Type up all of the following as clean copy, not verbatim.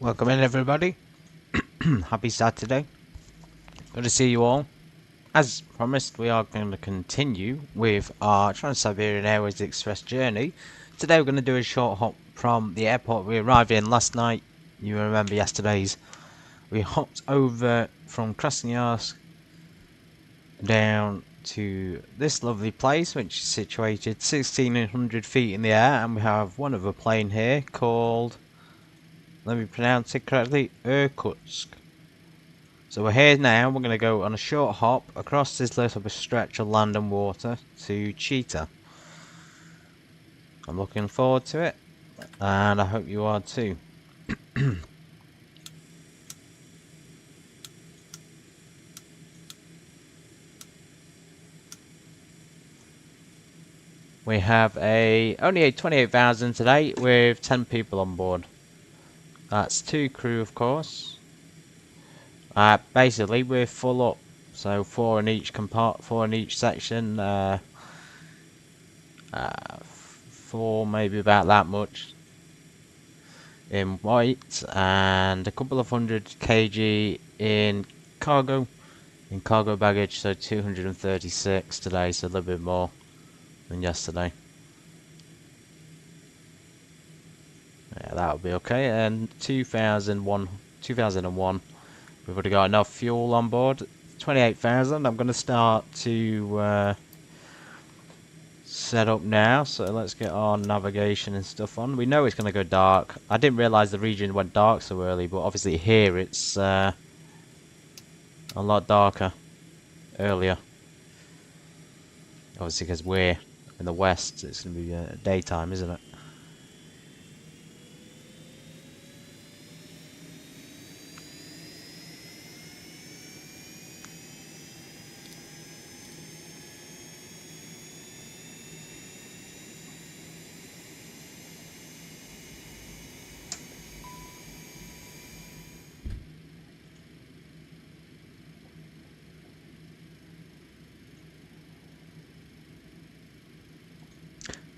Welcome in, everybody. Happy Saturday. Good to see you all. As promised, we are going to continue with our Trans-Siberian Airways Express journey. Today we're going to do a short hop from the airport we arrived in last night. You remember yesterday's. We hopped over from Krasnoyarsk down to this lovely place, which is situated 1,600 feet in the air, and we have one other plane here called, let me pronounce it correctly, Irkutsk. So we're here now. We're going to go on a short hop across this little stretch of land and water to Chita. I'm looking forward to it, and I hope you are too. We have only a 28,000 today with 10 people on board. That's 2 crew, of course. Basically, we're full up, so 4 in each section. 4, maybe about that much in weight, and a couple of 100 kg in cargo baggage. So 236 today, so a little bit more than yesterday. Yeah, that'll be okay. And 2001, we've already got enough fuel on board. 28,000. I'm going to start to set up now. So let's get our navigation and stuff on. We know it's going to go dark. I didn't realise the region went dark so early, but obviously here it's a lot darker earlier. Obviously because we're in the west, it's going to be daytime, isn't it?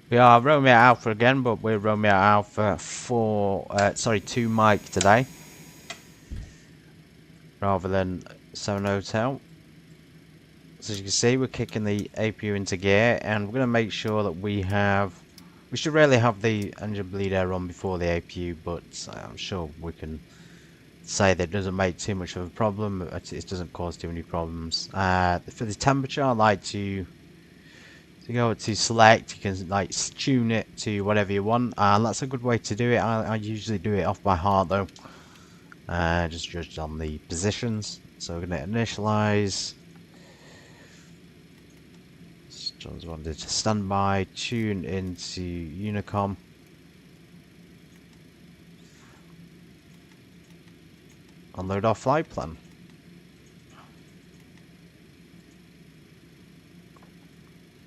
We are Romeo Alpha again, but we're Romeo Alpha 2 Mike today, rather than 7 Hotel. So as you can see, we're kicking the APU into gear, and we're going to make sure that we should rarely have the engine bleed air on before the APU, but I'm sure we can say that it doesn't make too much of a problem. It doesn't cause too many problems. For the temperature, I like to go to select. You can like tune it to whatever you want, and that's a good way to do it. I usually do it off by heart though, just judged on the positions. So we're going to initialize. John's wanted to standby, tune into Unicom. Unload our flight plan.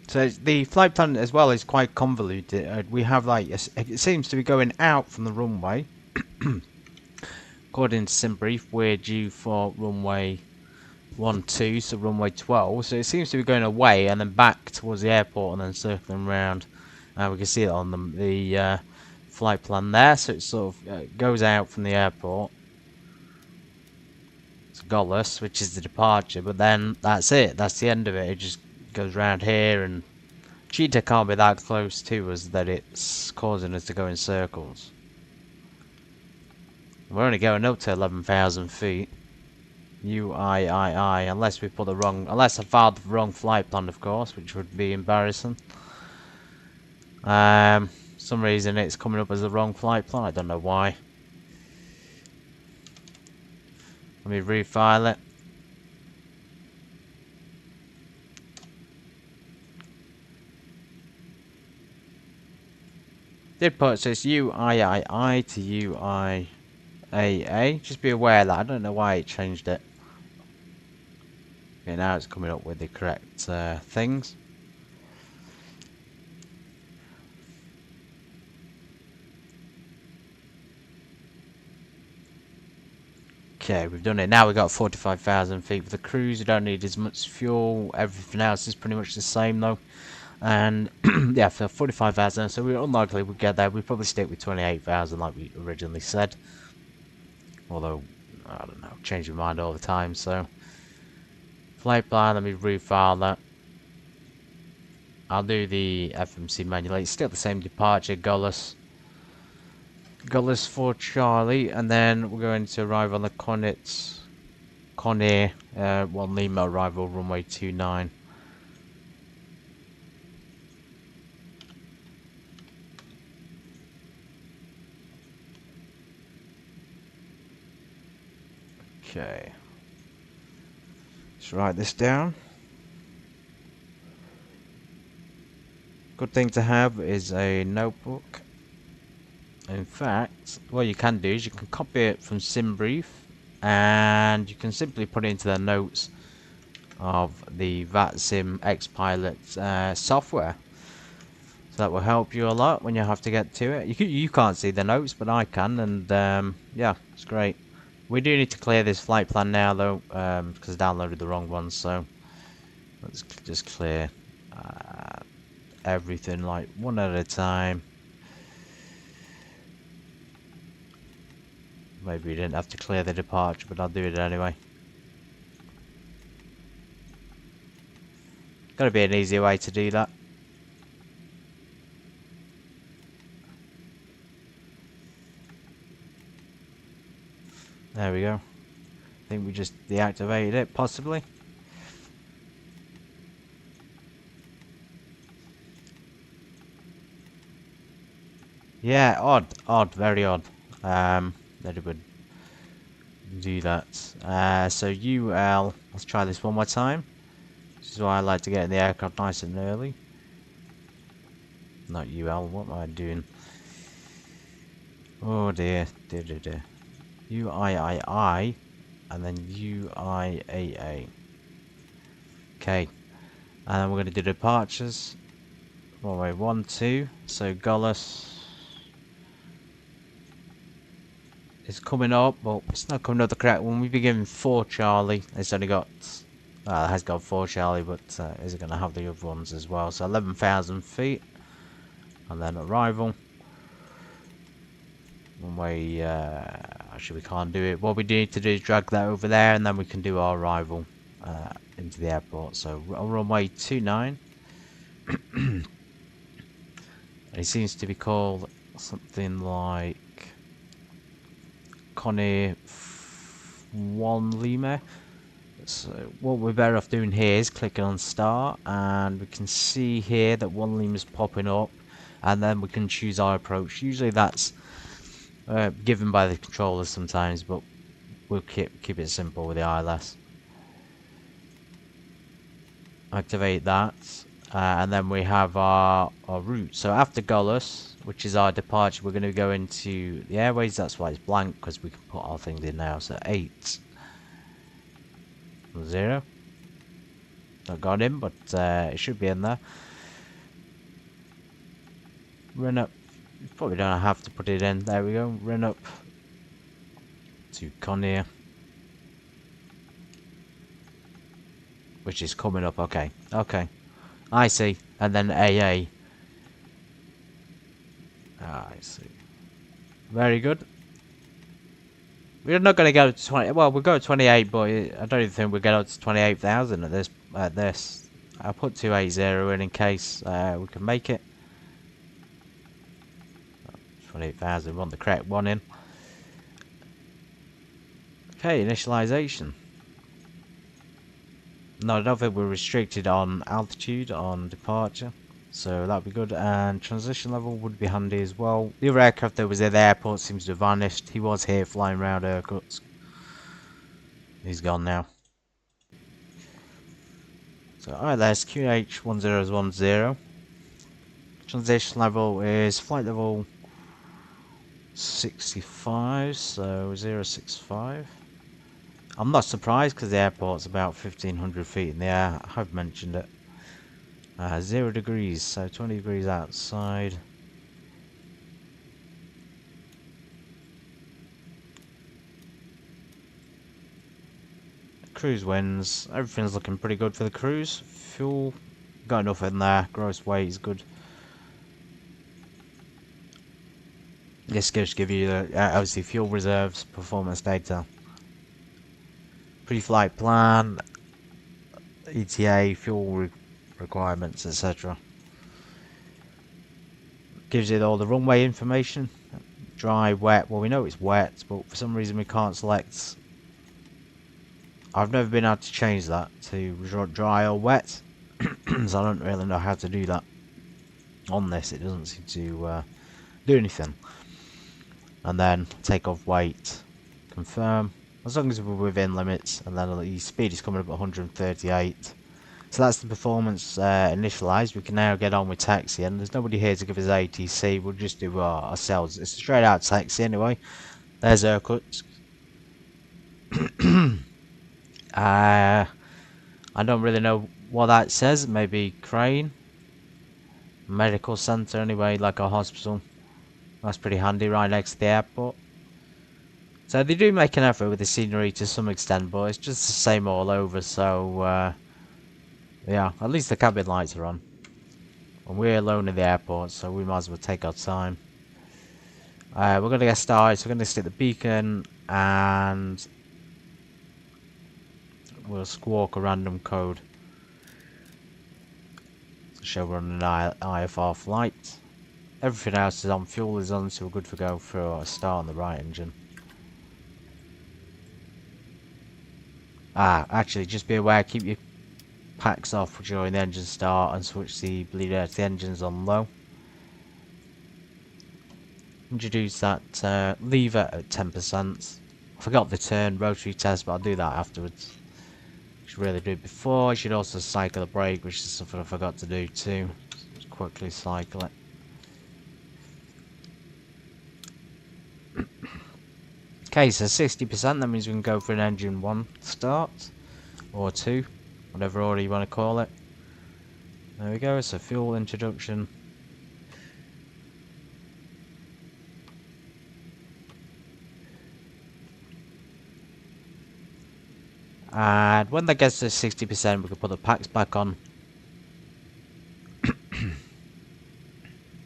So the flight plan as well is quite convoluted. We have like it seems to be going out from the runway. According to SimBrief, we're due for runway 12, so runway 12. So it seems to be going away and then back towards the airport and then circling around. We can see it on the flight plan there. So it sort of goes out from the airport to Golos, which is the departure. But then that's it. That's the end of it. It just goes round here, and Chita can't be that close to us that it's causing us to go in circles. We're only going up to 11,000 feet. UIII, unless I filed the wrong flight plan, of course, which would be embarrassing. Some reason it's coming up as the wrong flight plan. I don't know why. Let me refile it. Did put so it's UIII to UIAA. Just be aware of that. I don't know why it changed it. Okay, now it's coming up with the correct things. Okay, we've done it. Now we've got 45,000 feet for the cruise. You don't need as much fuel. Everything else is pretty much the same though. And yeah, for 45,000, so we're unlikely we'll get there. We'll probably stick with 28,000 like we originally said. Although, I don't know, change my mind all the time, so. Flight plan, let me refile that. I'll do the FMC manually. It's still the same departure, Gullis. Gullis for Charlie, and then we're going to arrive on the Conair 1 Lima arrival, runway 29. Okay. Let's write this down. Good thing to have is a notebook. In fact, what you can do is you can copy it from SimBrief and you can simply put it into the notes of the VATSIM X-Pilot software. So that will help you a lot when you have to get to it. You can't see the notes, but I can, and yeah, it's great. We do need to clear this flight plan now, though, because I downloaded the wrong one. So let's just clear everything, like one at a time. Maybe you didn't have to clear the departure, but I'll do it anyway. Gotta be an easier way to do that. There we go. I think we just deactivated it, possibly. Yeah, odd, very odd. That it would do that. So UL, let's try this one more time. This is why I like to get in the aircraft nice and early. Not UL, what am I doing? Oh dear. UIII and then UIAA. Okay, and then we're going to do departures. Runway 12. So Gullis is coming up, but it's not coming up the correct one. We've been given 4 Charlie. It's only got, it has got 4 Charlie, but is it going to have the other ones as well? So 11,000 feet, and then arrival. Runway, actually we can't do it. What we need to do is drag that over there, and then we can do our arrival into the airport. So runway 29. It seems to be called something like Conair 1 Lima. So what we're better off doing here is clicking on start, and we can see here that 1 Lima is popping up, and then we can choose our approach. Usually that's given by the controllers sometimes, but we'll keep it simple with the ILS. Activate that, and then we have our route. So after Gullis, which is our departure, we're going to go into the airways. That's why it's blank, because we can put our things in now. So 8 0. Not got in, but it should be in there. Run up. Probably don't have to put it in. There we go. Run up to Conair, which is coming up. Okay, I see. And then AA. I see. Very good. We're not going to go to 20. Well, we'll go to 28, but I don't even think we'll get up to 28,000 at this. I'll put 280 in case we can make it. 28,000. Want the correct one in. Okay, initialization. No, I don't think we're restricted on altitude on departure, so that'd be good. And transition level would be handy as well. The other aircraft that was at the airport seems to have vanished. He was here flying around Irkutsk. He's gone now. So ILS QH1010. Transition level is flight level 65, so 065. I'm not surprised because the airport's about 1,500 feet in the air. I have mentioned it. 0 degrees, so 20 degrees outside. Cruise winds. Everything's looking pretty good for the cruise. Fuel, got enough in there. Gross weight is good. This gives give you obviously fuel reserves, performance data, pre-flight plan, ETA, fuel requirements, etc. Gives you all the runway information, dry, wet. Well, we know it's wet, but for some reason we can't select. I've never been able to change that to dry or wet, so I don't really know how to do that on this. It doesn't seem to do anything. And then takeoff weight, confirm, as long as we're within limits, and then the speed is coming up at 138. So that's the performance initialized. We can now get on with taxi, and there's nobody here to give us ATC. We'll just do ourselves. It's a straight out taxi anyway. There's Irkutsk. I don't really know what that says. Maybe crane, medical center anyway, like a hospital. That's pretty handy right next to the airport. So they do make an effort with the scenery to some extent, but it's just the same all over. So yeah, at least the cabin lights are on. And we're alone in the airport, so we might as well take our time. We're going to get started, so we're going to stick the beacon, and we'll squawk a random code to show we're on an IFR flight. Everything else is on, fuel is on, so we're good to go for a start on the right engine. Actually, just be aware, keep your packs off during the engine start and switch the bleed out the engines on low. Introduce that lever at 10%. I forgot the turn rotary test, but I'll do that afterwards. Should really do it before. I should also cycle the brake, which is something I forgot to do too. Just quickly cycle it. Okay, so 60%, that means we can go for an engine 1 start, or 2, whatever order you want to call it. There we go, so fuel introduction. And when that gets to 60%, we can put the packs back on.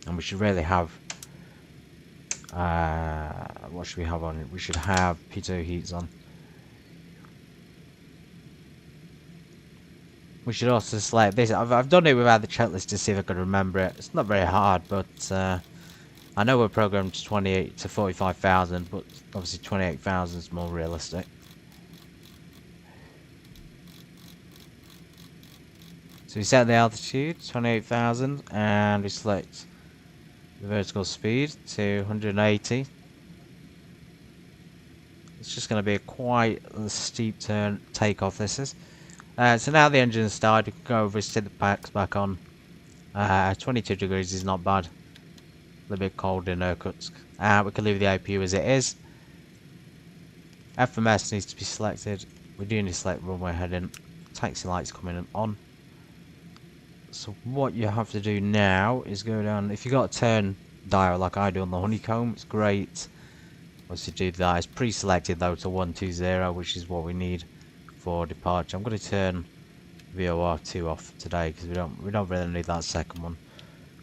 And we should really have... what should we have on it? We should have pitot heats on. We should also select this. I've done it without the checklist to see if I could remember it. It's not very hard, but I know we're programmed to 28 to 45,000, but obviously 28,000 is more realistic. So we set the altitude 28,000, and we select the vertical speed to 180. It's just going to be quite a steep turn takeoff. This is. So now the engine is started. We can go over, stick the packs back on. 22 degrees is not bad. A little bit cold in Irkutsk. We can leave the APU as it is. FMS needs to be selected. We do need to select runway heading. Taxi lights coming and on. So what you have to do now is go down. If you've got a turn dial like I do on the Honeycomb, it's great. Once you do that, it's pre-selected though to 120, which is what we need for departure. I'm going to turn VOR2 off today because we don't really need that second one.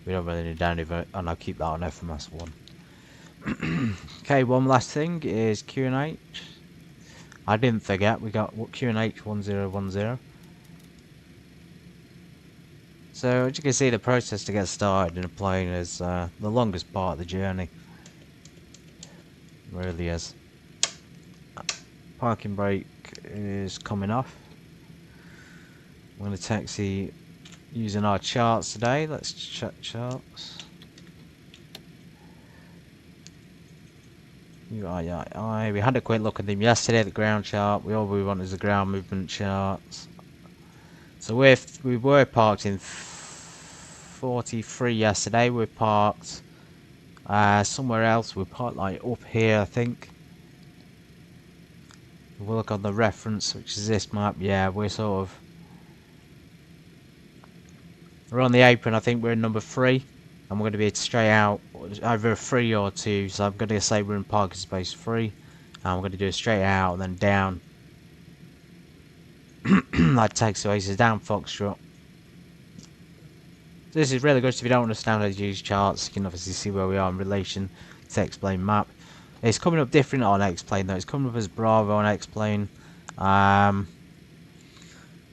We don't really need any of it, and I'll keep that on FMS 1. Okay, one last thing is QNH. I didn't forget, we got QNH 1010. So as you can see, the process to get started in a plane is the longest part of the journey. It really is. Parking brake is coming off. I'm going to taxi using our charts today. Let's check charts. UIII. We had a quick look at them yesterday, the ground chart. All we want is the ground movement charts. So we were parked in 43 yesterday. We're parked somewhere else. We're parked like up here, I think. We'll look on the reference, which is this map. Yeah, we're on the apron. I think we're in number 3, and we're going to be straight out, either 3 or 2. So I'm going to say we're in parking space 3, and we're going to do it straight out and then down. That takes away, so down Foxtrot. This is really good, so if you don't understand how to use charts, you can obviously see where we are in relation to X-Plane map. It's coming up different on X-Plane though, it's coming up as Bravo on X-Plane. And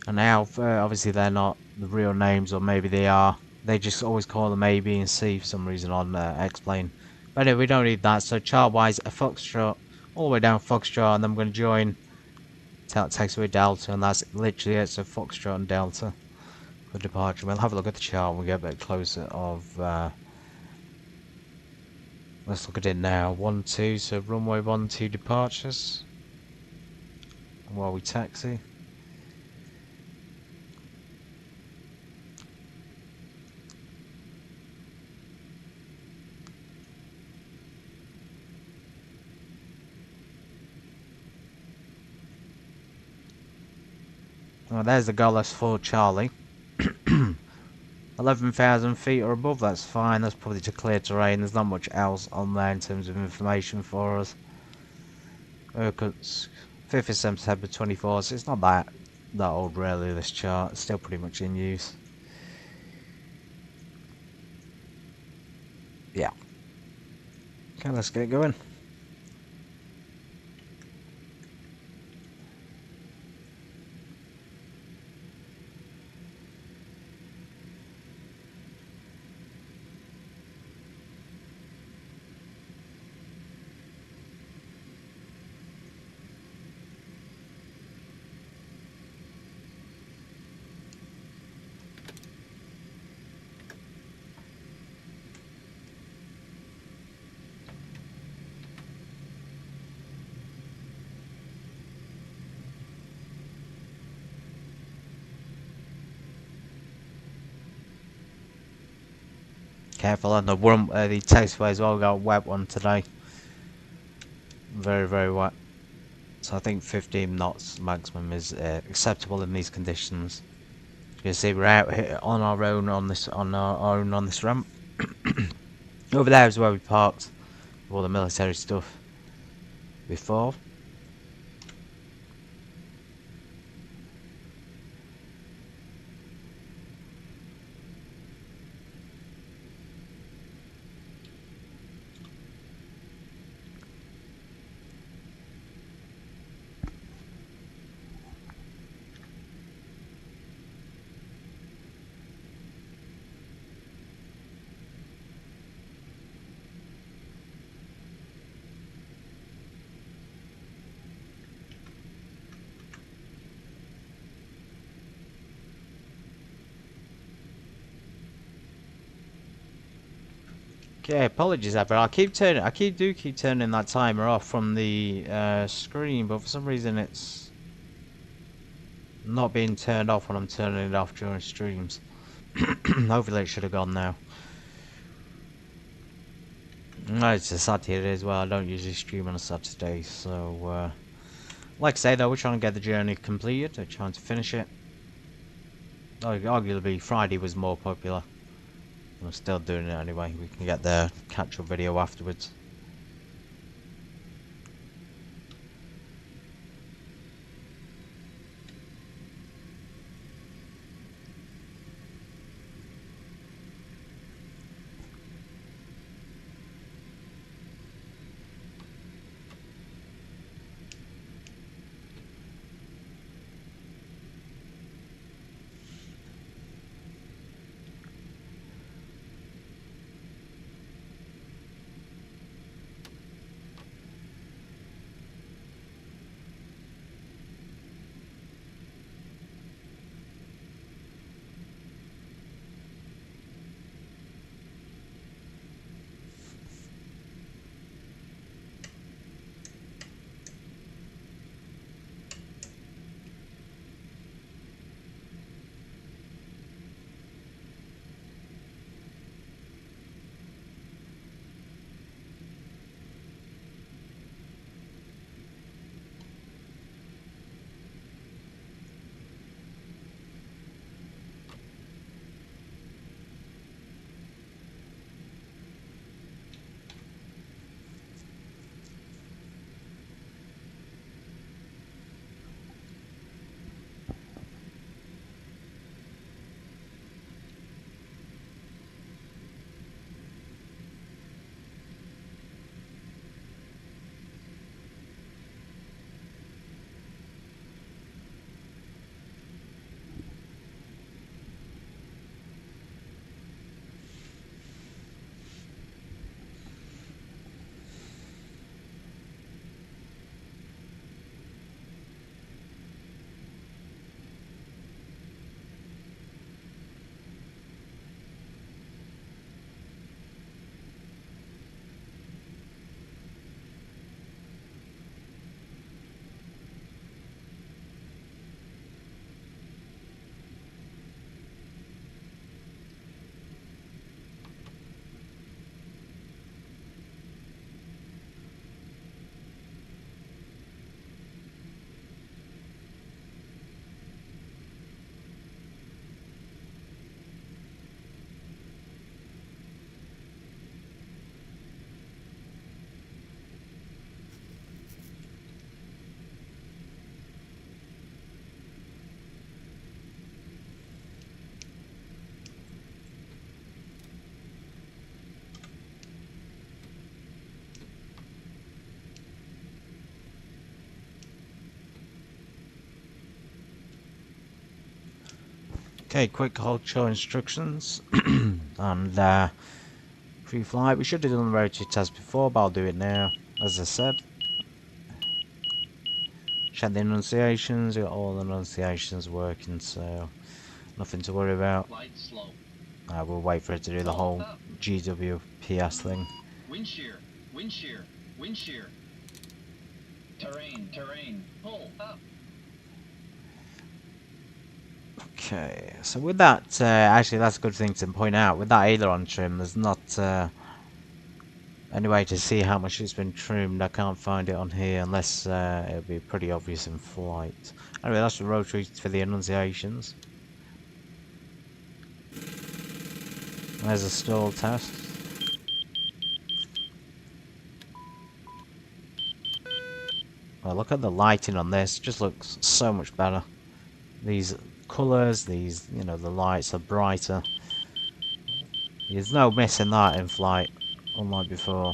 Alpha, obviously they're not the real names, or maybe they are. They just always call them A, B and C for some reason on X-Plane. But anyway, we don't need that, so chart-wise, a Foxtrot, all the way down Foxtrot, and then I'm going to join taxiway Delta, and that's literally it, so Foxtrot and Delta. For departure. We'll have a look at the chart when we get a bit closer of let's look at it now. 1-2, so runway 1-2 departures while we taxi. Well, there's the goal, that's for Charlie. 11,000 feet or above, that's fine, that's probably to clear terrain, there's not much else on there in terms of information for us. Irkutsk, 5th of September 24, so it's not that old really, this chart, it's still pretty much in use. Yeah. Okay, let's get it going. Careful on the taxiway as well, got a wet one today. Very, very wet. So I think 15 knots maximum is acceptable in these conditions. You can see we're out here on our own on this ramp. Over there is where we parked all the military stuff before. Okay, apologies everyone. I keep turning that timer off from the screen, but for some reason it's not being turned off when I'm turning it off during streams. Hopefully it should have gone now. No, it's a Saturday as well. I don't usually stream on a Saturday, so like I say though, we're trying to get the journey completed. We're trying to finish it. Arguably Friday was more popular. I'm still doing it anyway. We can get the catch-up video afterwards. Okay, quick hold show instructions and pre-flight. We should have done the road trip test before, but I'll do it now. As I said, check the enunciations. Got all the enunciations working, so nothing to worry about. We'll wait for it to do the whole GWPS thing. Wind shear, wind shear, wind shear. Terrain, terrain. Pull up. Okay, so with that, actually that's a good thing to point out. With that aileron trim, there's not any way to see how much it's been trimmed. I can't find it on here unless it'll be pretty obvious in flight. Anyway, that's the rotary for the enunciations. There's a stall test. Well, look at the lighting on this. It just looks so much better. These colours, these, you know, the lights are brighter. There's no missing that in flight, unlike before.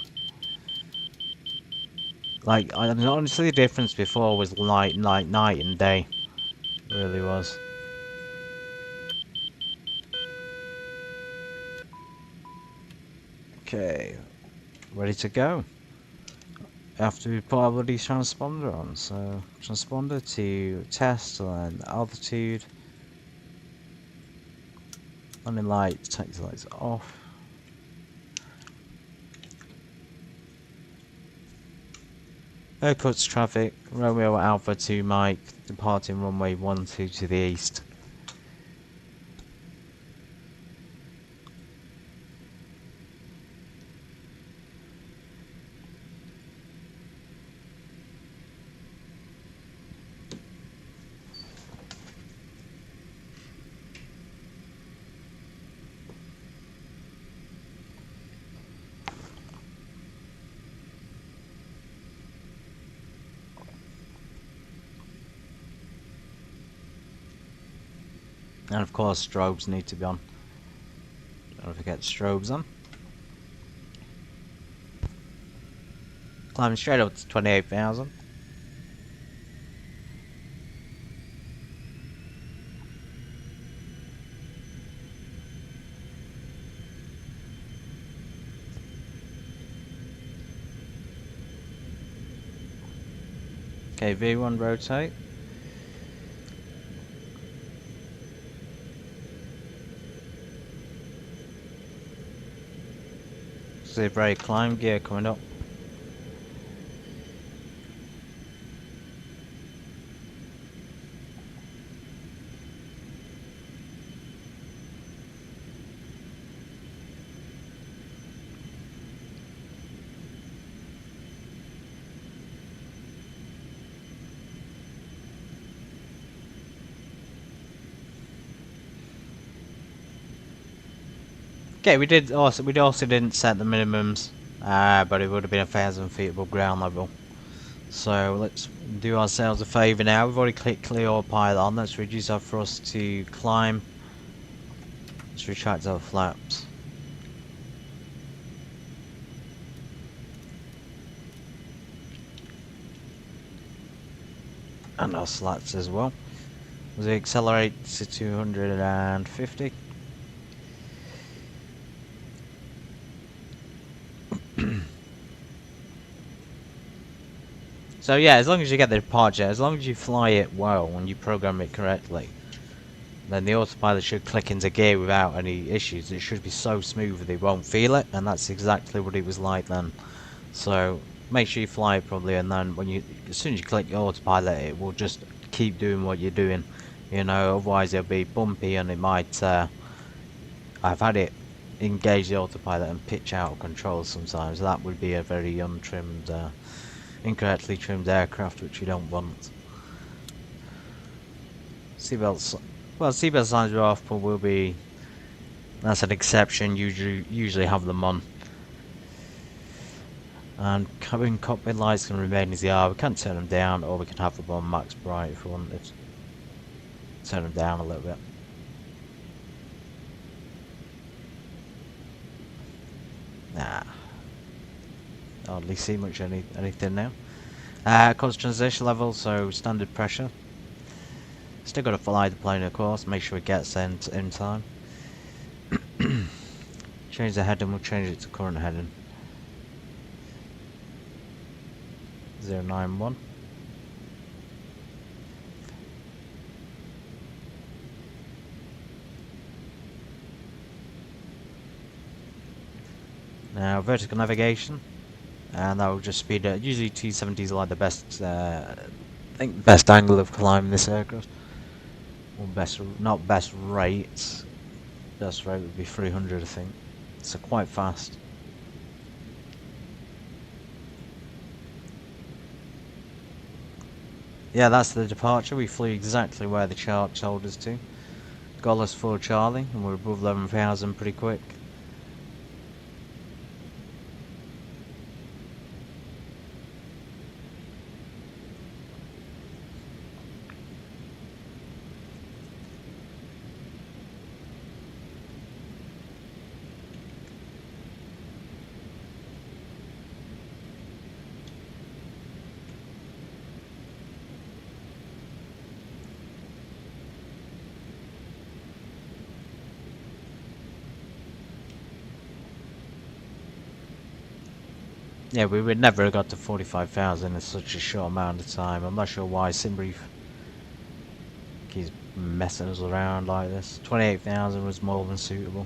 Like, honestly, the difference before was night and day. It really was. Okay, ready to go. Have to put our bloody transponder on. So, transponder to test and altitude. Running light, take the lights off. Irkutsk traffic, Romeo Alpha 2 Mike, departing runway 12 to the east. And of course strobes need to be on. Don't forget strobes on. Climbing straight up to 28,000. Okay, V1 rotate. See brake climb gear coming up. Okay, we also didn't set the minimums, but it would have been 1,000 feet above ground level. So let's do ourselves a favour now. We've already clicked clear autopilot on. Let's reduce our thrust to climb. Let's retract our flaps. And our slats as well. As we accelerate to 250. So yeah, as long as you get the departure, as long as you fly it well and you program it correctly, then the autopilot should click into gear without any issues. It should be so smooth that they won't feel it, and that's exactly what it was like then. So make sure you fly it properly, and then as soon as you click your autopilot, it will just keep doing what you're doing. You know, otherwise it'll be bumpy and it might. I've had it engage the autopilot and pitch out of control sometimes. That would be a very untrimmed. Incorrectly trimmed aircraft, which you don't want. Seatbelts. Well, seatbelt signs are off, but that's an exception. Usually have them on. And cabin cockpit lights can remain as they are. We can turn them down, or we can have them on max bright if we wanted. Turn them down a little bit. Nah. Hardly see much anything now. Cause transition level, so standard pressure. Still got to fly the plane, of course, make sure it gets there in time. Change the heading, we'll change it to current heading. 091. Now vertical navigation, and that will just speed it. Usually 270s are like the best, I think the best angle of climbing this aircraft. Or best, not best rates. Best rate would be 300, I think. So quite fast. Yeah, that's the departure. We flew exactly where the chart told us to. Got us for Charlie, and we're above 11,000 pretty quick. Yeah, we would never have got to 45,000 in such a short amount of time. I'm not sure why Simbrief keeps messing us around like this. 28,000 was more than suitable.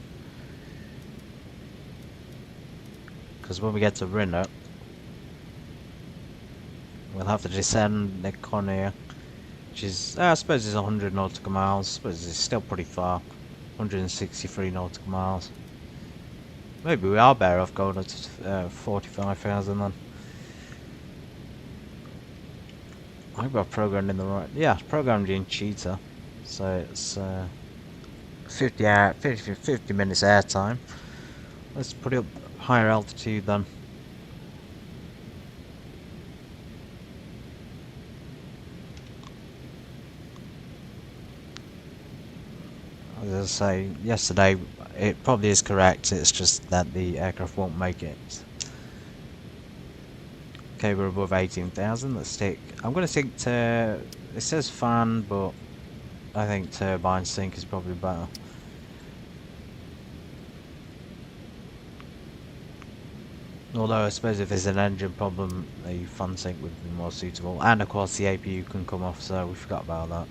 Because when we get to Rinner, we'll have to descend the Conair, which is, I suppose it's 100 nautical miles. I suppose it's still pretty far. 163 nautical miles. Maybe we are better off going up to 45,000 then. I think I've programmed in the right... Yeah, it's programmed in Chita. So it's 50 minutes air time. Let's put it up higher altitude then. As I say, yesterday it probably is correct, it's just that the aircraft won't make it. Okay, we're above 18,000, let's stick... I'm going to stick to... It says fan, but I think turbine sync is probably better. Although I suppose if there's an engine problem, a fan sync would be more suitable. And of course the APU can come off, so we forgot about that.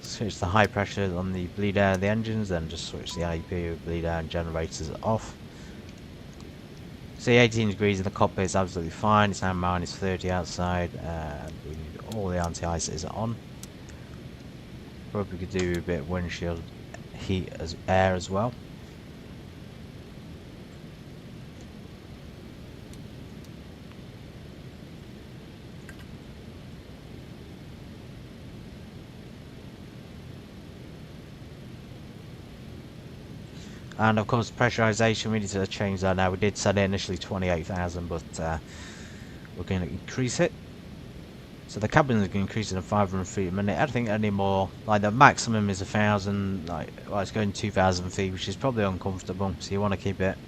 Switch the high pressure on the bleed air of the engines, then just switch the APU bleed air and generators off. See, 18 degrees in the cockpit is absolutely fine. It's now minus 30 outside, and we need all the anti-ices on. Probably could do a bit of windshield heat as air as well. And of course pressurization, we need to change that now. We did set it initially 28,000, but we're going to increase it. So the cabin is going to increase it to 500 feet a minute. I don't think any more, like the maximum is 1,000, like, well, it's going 2,000 feet, which is probably uncomfortable. So you want to keep it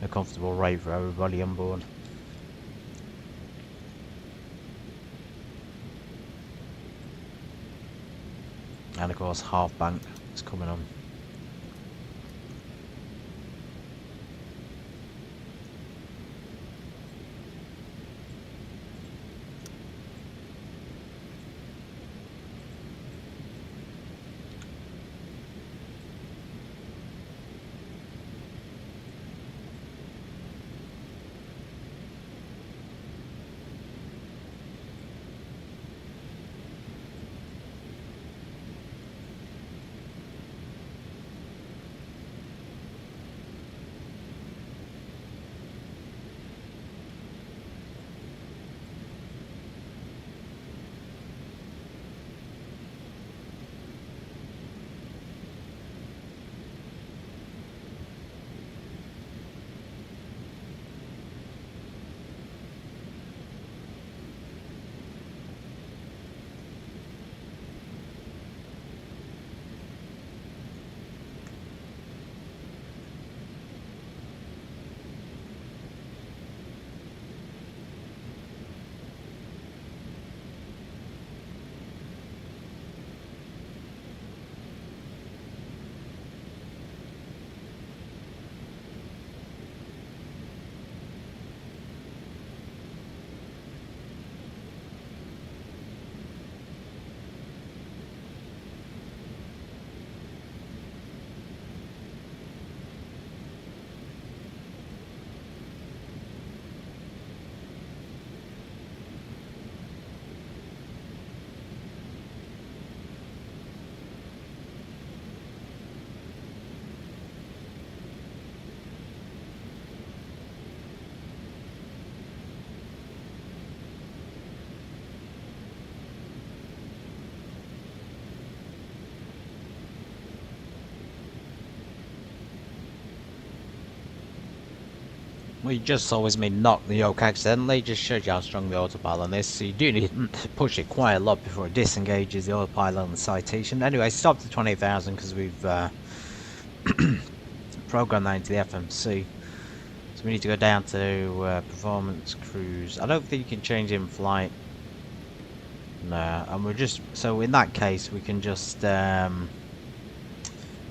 a comfortable rate for everybody on board. And of course half bank is coming on. We just saw was me knock the yoke accidentally, just shows you how strong the autopilot on this, so you do need to push it quite a lot before it disengages the autopilot on the Citation. Anyway, stopped at 20,000 because we've programmed that into the FMC. So we need to go down to performance cruise. I don't think you can change in flight. No, and we're just, so in that case we can just do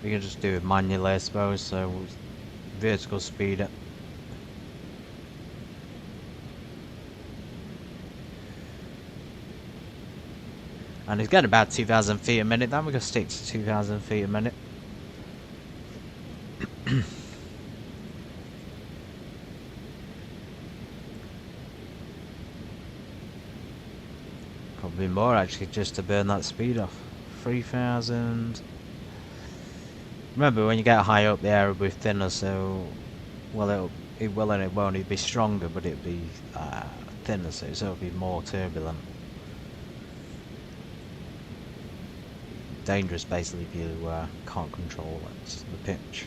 it manually, I suppose. So vertical speed it. And it's getting about 2,000 feet a minute. Then we're going to stick to 2,000 feet a minute. Probably more actually, just to burn that speed off. 3,000. Remember, when you get high up, the air will be thinner, so well, it will and it won't. It'll be stronger, but it'll be thinner, so it'll be more turbulent. Dangerous basically if you can't control it, the pitch.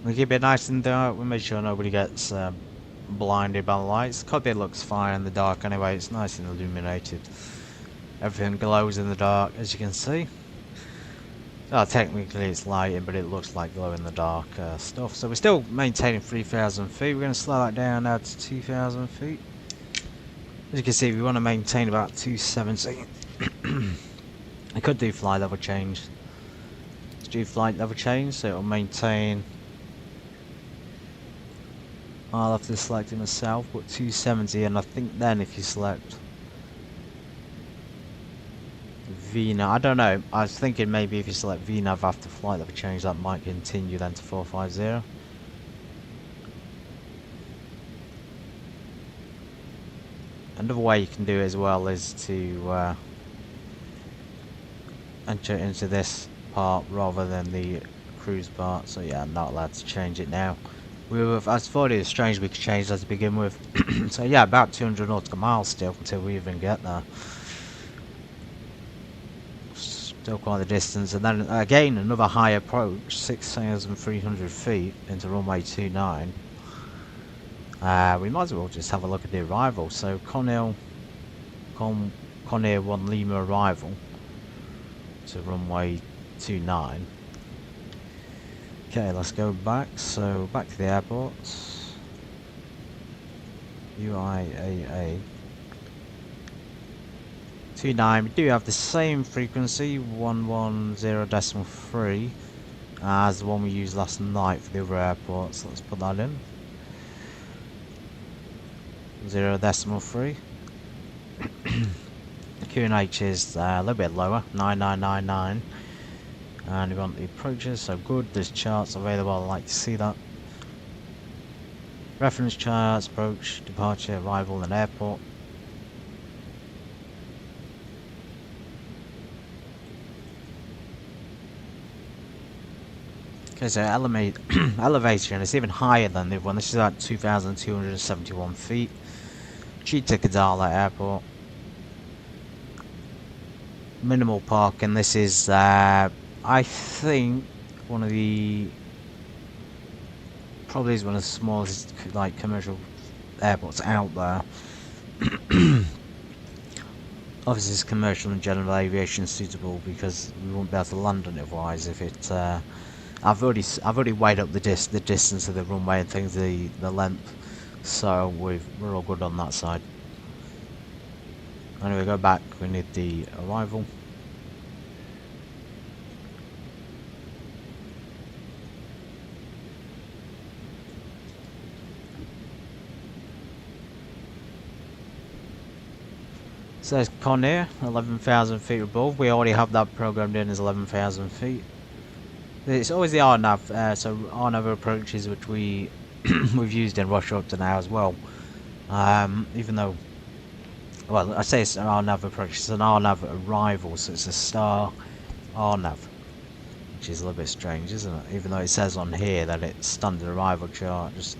We keep it nice and dark. We make sure nobody gets blinded by the lights. The cockpit looks fine in the dark anyway. It's nice and illuminated. Everything glows in the dark, as you can see. Oh, technically it's lighting, but it looks like glow in the dark stuff. So we're still maintaining 3,000 feet. We're going to slow that down now to 2,000 feet. As you can see, we want to maintain about 270. I could do flight level change. Let's do flight level change, so it'll maintain. I'll have to select it myself, but 270, and I think then if you select VNAV, I don't know, I was thinking maybe if you select VNAV after flight level change, that might continue then to 450. Another way you can do it as well is to enter it into this part rather than the cruise part. So yeah, I'm not allowed to change it now. I thought it was strange we could change that to begin with. So yeah, about 200 nautical miles still until we even get there. Still quite a distance, and then again another high approach, 6,300 feet into runway 29. We might as well just have a look at the arrival. So Conair 1 Lima arrival to runway 29. Okay, let's go back. So back to the airport. UIAA 29. We do have the same frequency, 110.3, as the one we used last night for the other airport. So let's put that in. 0.3. The QNH is a little bit lower, 9999. And we want the approaches, so good. There's charts available, I'd like to see that. Reference charts, approach, departure, arrival, and airport. Okay, so elevation is even higher than the other one. This is at 2,271 feet. Chita-Kadala Airport. Minimal parking. This is, I think, probably is one of the smallest like commercial airports out there. Obviously, it's commercial and general aviation suitable because we won't be able to land on it otherwise. If it, I've already weighed up the distance of the runway and things, the length, so we're all good on that side. Anyway, go back. We need the arrival. So there's Conair, 11,000 feet above. We already have that programmed in as 11,000 feet. It's always the RNAV, so RNAV approaches which we've used in Russia up to now as well. Even though, well, I say it's an RNAV approach, it's an RNAV arrival, so it's a star RNAV, which is a little bit strange, isn't it? Even though it says on here that it's standard arrival chart, just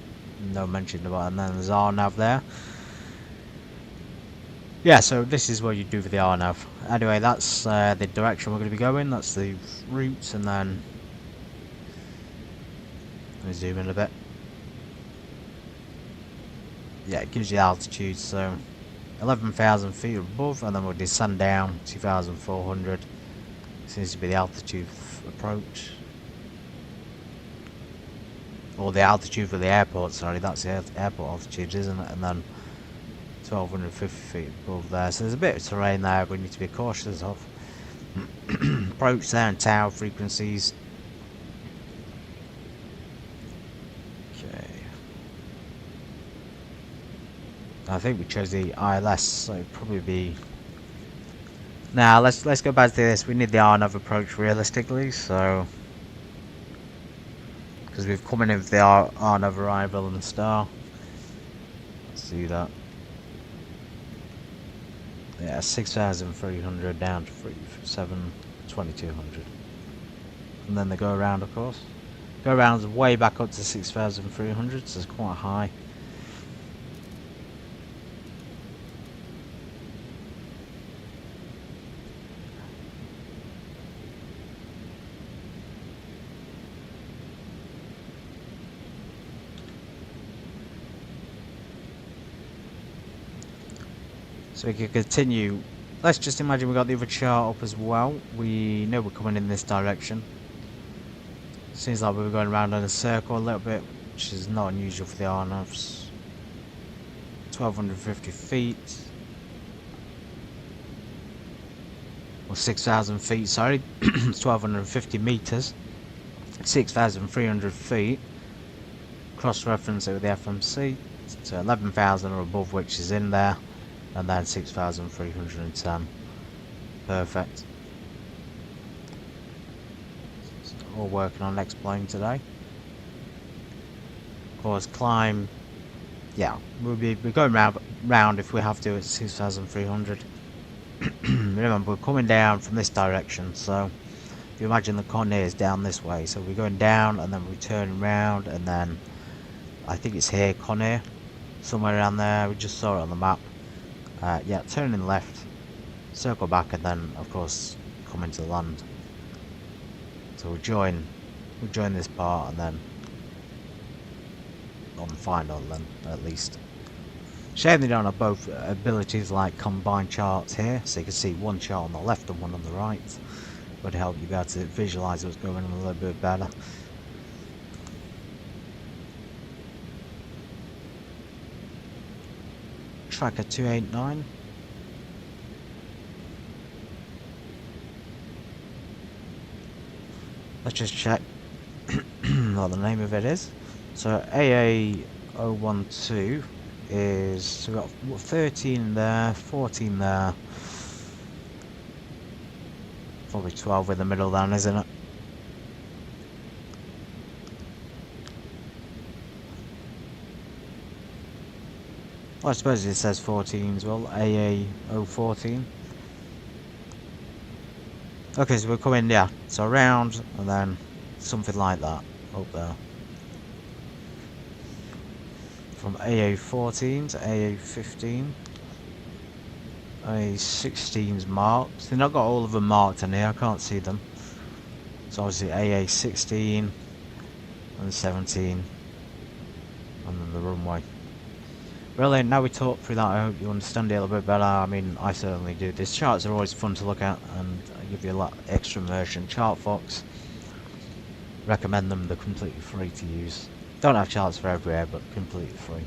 no mention about it, and then there's RNAV there. Yeah, so this is what you do for the RNAV. Anyway, that's the direction we're going to be going. That's the route, and then let me zoom in a bit. Yeah, it gives you altitude, so 11,000 feet above, and then we'll descend down 2,400. Seems to be the altitude approach, or the altitude for the airport. Sorry, that's the airport altitude, isn't it? And then 1,250 feet above there, so there's a bit of terrain there we need to be cautious of. Approach there and tower frequencies. Okay, I think we chose the ILS, so it'd probably be. Now let's go back to this. We need the RNAV approach realistically, so because we've come in with the RNAV arrival and the star. Let's do that. Yeah, 6,300 down to 2,200. And then they go around, of course. Go around way back up to 6,300, so it's quite high. So we can continue. Let's just imagine we got the other chart up as well. We know we're coming in this direction. Seems like we're going around in a circle a little bit, which is not unusual for the RNAVs. 1,250 feet. Or 6,000 feet, sorry. 1,250 meters. 6,300 feet. Cross-reference it with the FMC. So 11,000 or above, which is in there. And then 6,310. Perfect. So all working on next plane today. Of course, climb. Yeah, we're going round if we have to at 6,300. Remember, we're coming down from this direction, so if you imagine the Conair is down this way, so we're going down and then we're turning round, and then I think it's here, Conair, somewhere around there. We just saw it on the map. Yeah, turning left, circle back, and then of course come into the land. So we'll join this part, and then on the final then at least. Shame they don't have both abilities like combined charts here, so you can see one chart on the left and one on the right. Would help you be able to visualise what's going on a little bit better. Tracker 289. Let's just check what the name of it is. So AA012 is, so we've got 13 there, 14 there. Probably 12 in the middle then, isn't it? Well, I suppose it says 14 as well, AA014. Okay, so we're coming, yeah, so around, and then something like that. up there. From AA14 to AA15. AA16's marked. They've not got all of them marked in here, I can't see them. So obviously AA16 and 17 and then the runway. Brilliant, now we talked through that, I hope you understand it a little bit better. I mean, I certainly do. These charts are always fun to look at and give you a lot extra immersion. ChartFox, recommend them, they're completely free to use. Don't have charts for everywhere, but completely free.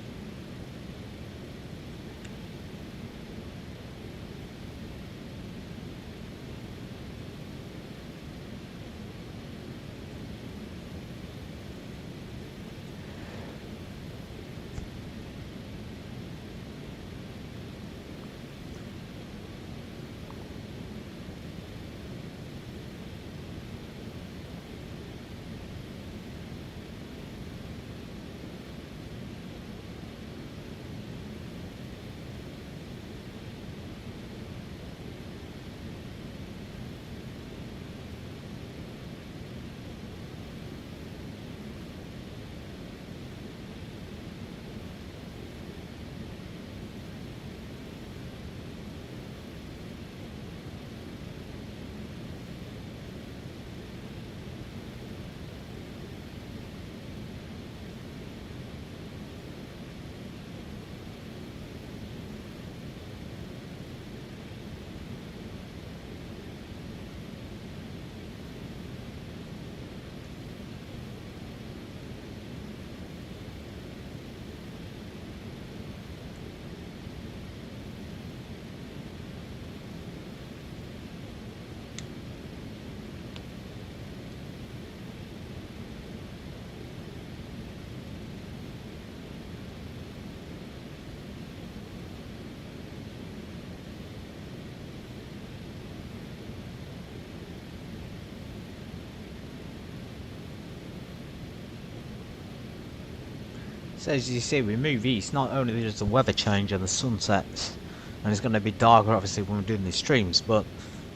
So as you see, we move east, not only does the weather change and the sun sets, and it's going to be darker obviously when we're doing these streams, but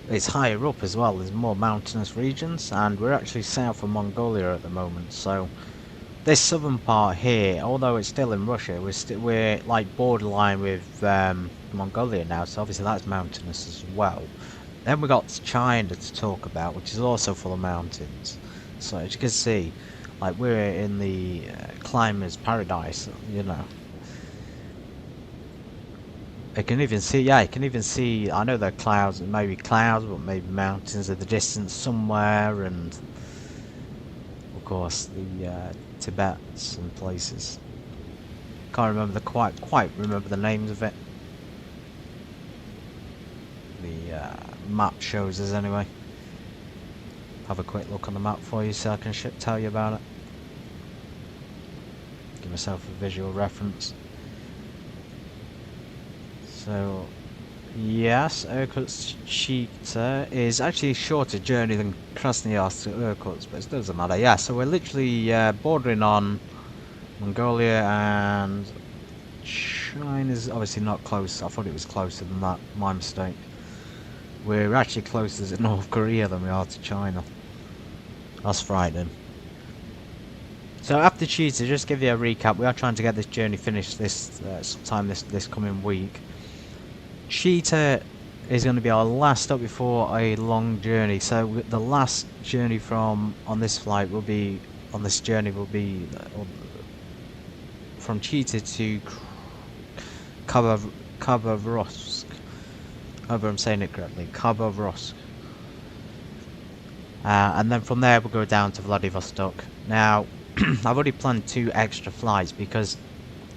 it's higher up as well, there's more mountainous regions, and we're actually south of Mongolia at the moment, so this southern part here, although it's still in Russia, we're like borderline with Mongolia now, so obviously that's mountainous as well. Then we got China to talk about, which is also full of mountains, so as you can see, like we're in the climber's paradise, you know. I can even see, yeah, you can even see, I know there are clouds, maybe clouds, but maybe mountains at the distance somewhere, and of course the Tibets and places. Can't remember quite remember the names of it. The map shows us anyway. Have a quick look on the map for you so I can tell you about it. Give myself a visual reference. So, yes, Irkutsk Chita is actually a shorter journey than Krasnoyarsk to Irkutsk, but it doesn't matter. Yeah, so we're literally bordering on Mongolia, and China's obviously not close. I thought it was closer than that. My mistake. We're actually closer to North Korea than we are to China. That's frightening. So after Chita, just give you a recap, we are trying to get this journey finished this sometime this coming week. Chita is going to be our last stop before a long journey. So the last journey on this flight will be, on this journey will be from Chita to Khabarovsk. I hope I'm saying it correctly. Khabarovsk. And then from there we'll go down to Vladivostok. Now, I've already planned 2 extra flights because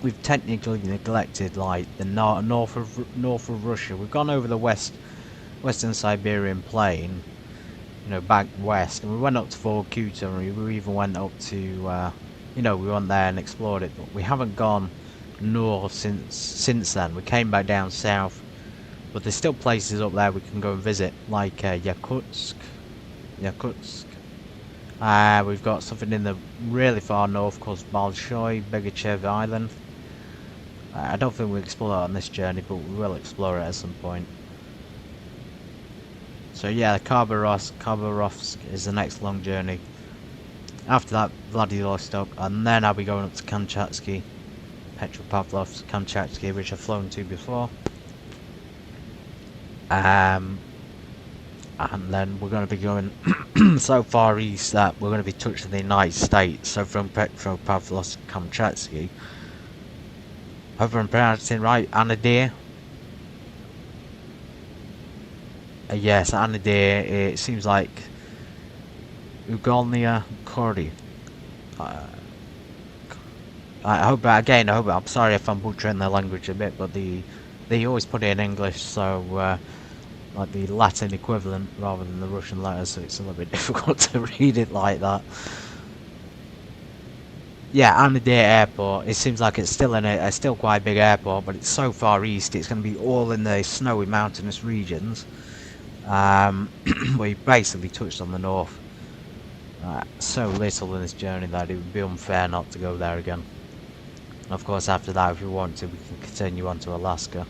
we've technically neglected like the north of Russia. We've gone over the western Siberian plain, you know, back west, and we went up to Irkutsk, and we even went up to, you know, we went there and explored it, but we haven't gone north since then. We came back down south, but there's still places up there we can go and visit, like Irkutsk. We've got something in the really far north called Bolshoi Begachev Island. I don't think we'll explore that on this journey, but we will explore it at some point. So yeah, Khabarovsk is the next long journey. After that, Vladivostok, and then I'll be going up to Kamchatsky, Petropavlovsk, Kamchatsky, which I've flown to before. And then we're going to be going so far east that we're going to be touching the United States. So from Petropavlovsk, Kamchatsky, hope I'm pronouncing right, Anadir. Yes, Anadir. It seems like Ugolnia Kordi. I hope I'm sorry if I'm butchering the language a bit, but they always put it in English, so like the Latin equivalent rather than the Russian letters, so it's a little bit difficult to read it like that. Yeah, Anadir Airport. It seems like it's still still quite a big airport, but it's so far east. It's going to be all in the snowy mountainous regions. We basically touched on the north. So little in this journey that it would be unfair not to go there again. And of course, after that, if we want to, we can continue on to Alaska.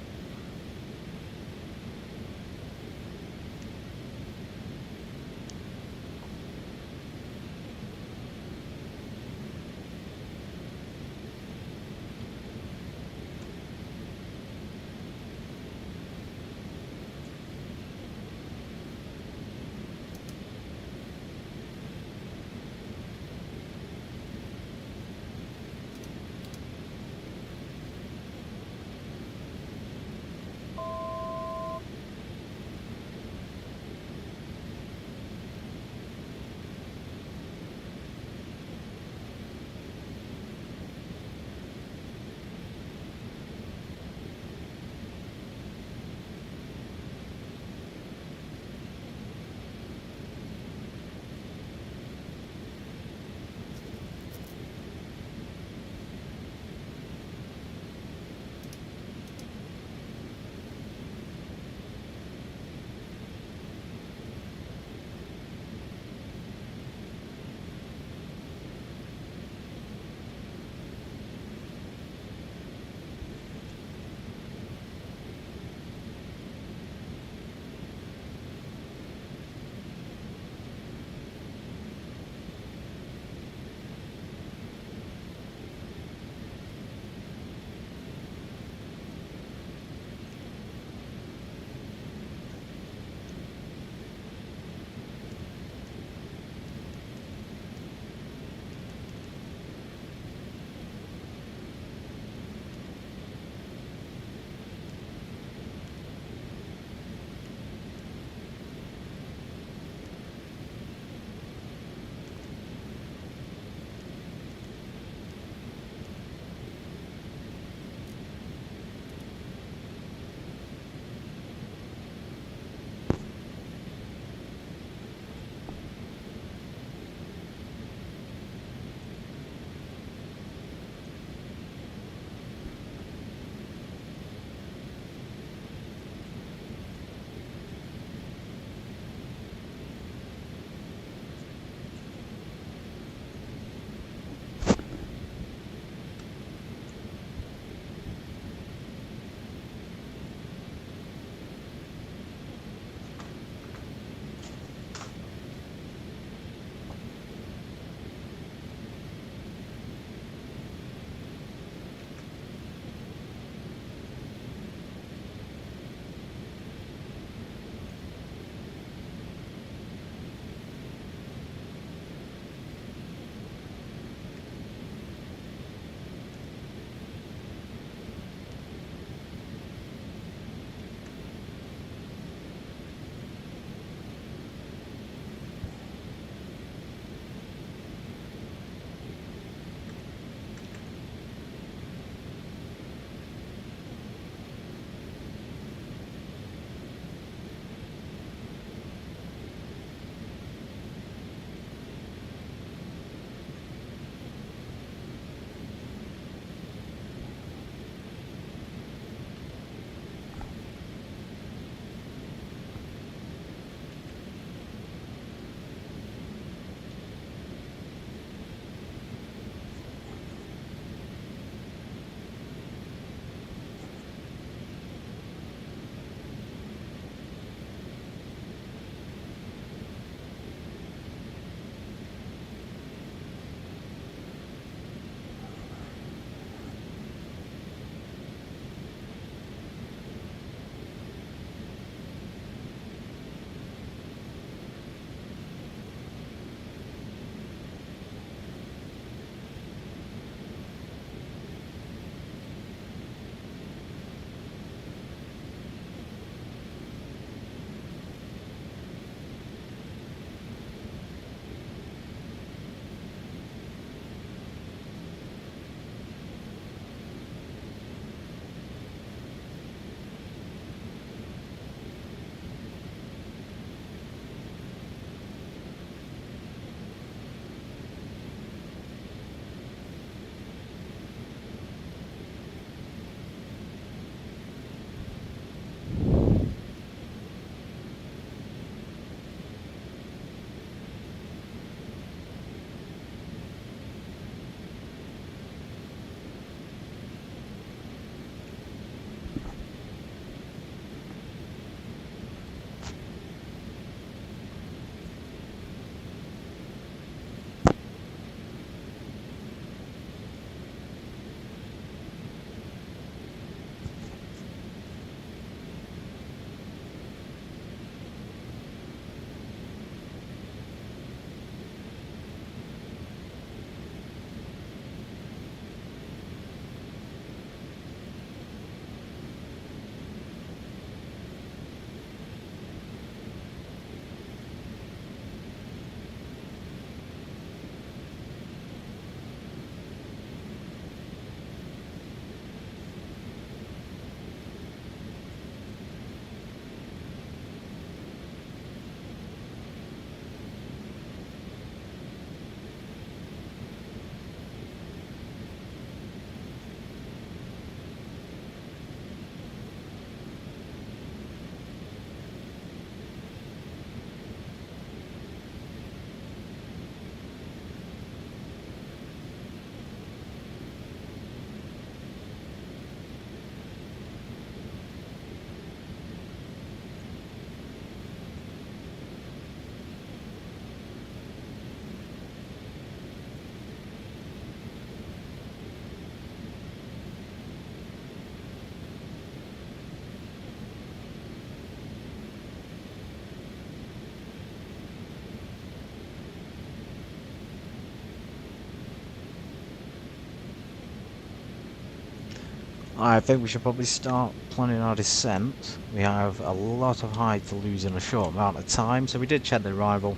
I think we should probably start planning our descent. We have a lot of height to lose in a short amount of time, so we did check the arrival.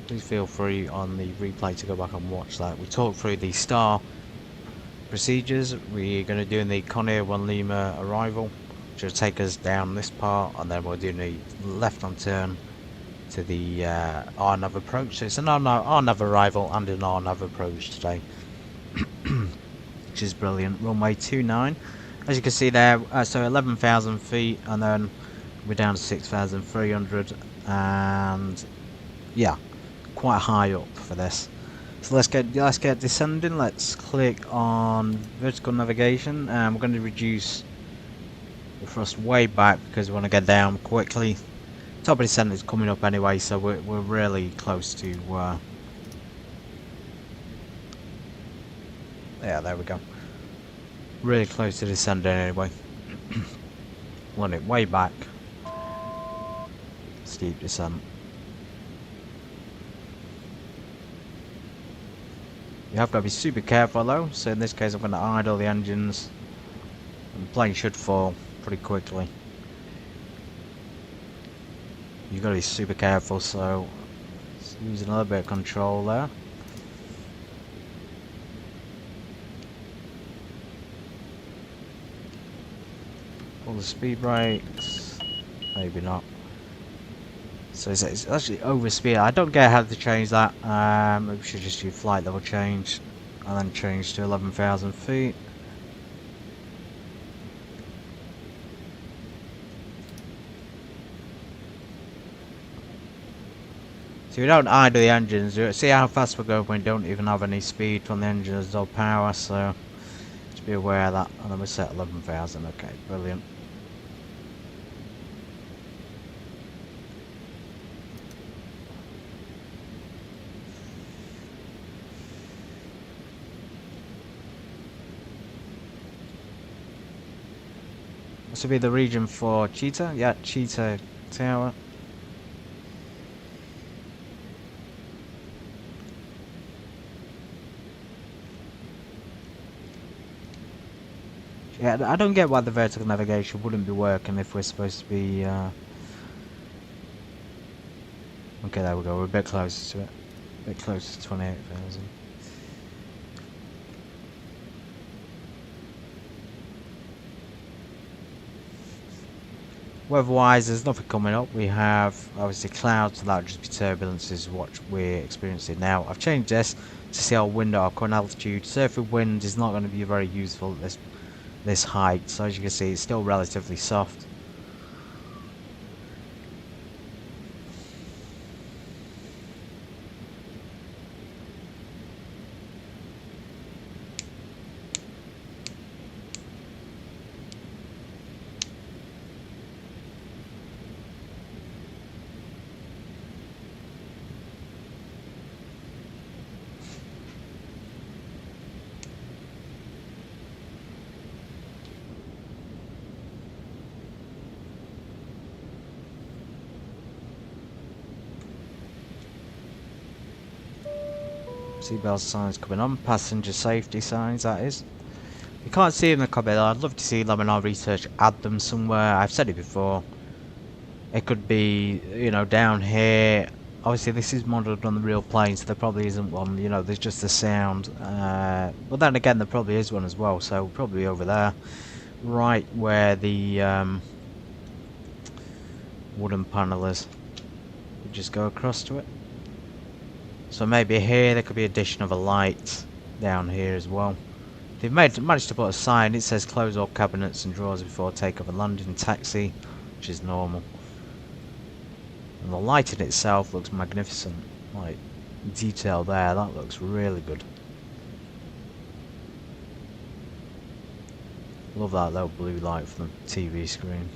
Please feel free on the replay to go back and watch that. We talked through the star procedures. We're going to do the Conair 1 Lima arrival, which will take us down this part, and then we're doing a left-hand turn to the RNAV approach. So it's an RNAV arrival and an RNAV approach today, which is brilliant. Runway 29, as you can see there, so 11,000 feet, and then we're down to 6,300, and yeah, quite high up for this. So let's get descending. Let's click on vertical navigation, and we're going to reduce the thrust way back because we want to get down quickly. Top of descent is coming up anyway, so we're really close to yeah, there we go. Really close to descending anyway. Want it way back. Steep descent. You have got to be super careful though, so in this case I'm going to idle the engines and the plane should fall pretty quickly. You've got to be super careful, so using a little bit of control there. Pull the speed brakes, maybe not. So it's actually over speed. I don't get how to change that. Maybe we should just do flight level change and then change to 11,000 feet. So we don't idle the engines. See how fast we're going when we don't even have any speed from the engines or power, so just be aware of that. And then we set 11,000. Okay, brilliant. This will be the region for Chita. Yeah, Chita Tower. Yeah, I don't get why the vertical navigation wouldn't be working if we're supposed to be... Okay, there we go, we're a bit closer to it. A bit closer to 28,000. Weather-wise, there's nothing coming up. We have, obviously, clouds, so that would just be turbulence is what we're experiencing now. I've changed this to see our wind at our current altitude. Surface wind is not going to be very useful at this height, so as you can see it's still relatively soft. Seatbelt signs coming on, passenger safety signs that is. You can't see them in the cockpit. I'd love to see them in our research, add them somewhere. I've said it before. It could be, you know, down here. Obviously this is modelled on the real plane, so there probably isn't one, you know, there's just the sound. But then again there probably is one as well, so probably over there. Right where the wooden panel is. We just go across to it. So maybe here there could be addition of a light down here as well. They've managed to put a sign. It says close all cabinets and drawers before takeoff and landing, taxi, which is normal. And the lighting itself looks magnificent. Like detail there, that looks really good. Love that little blue light from the TV screen.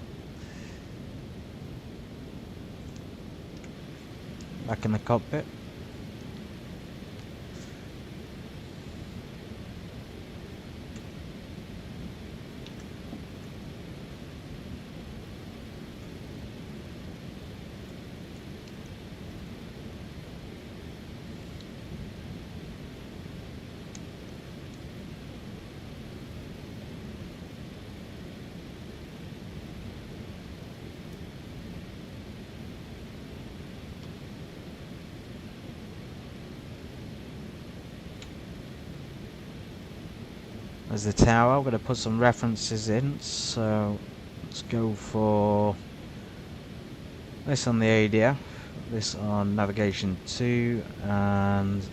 Back in the cockpit. There's the tower. I'm going to put some references in, so let's go for this on the ADF, this on navigation 2, and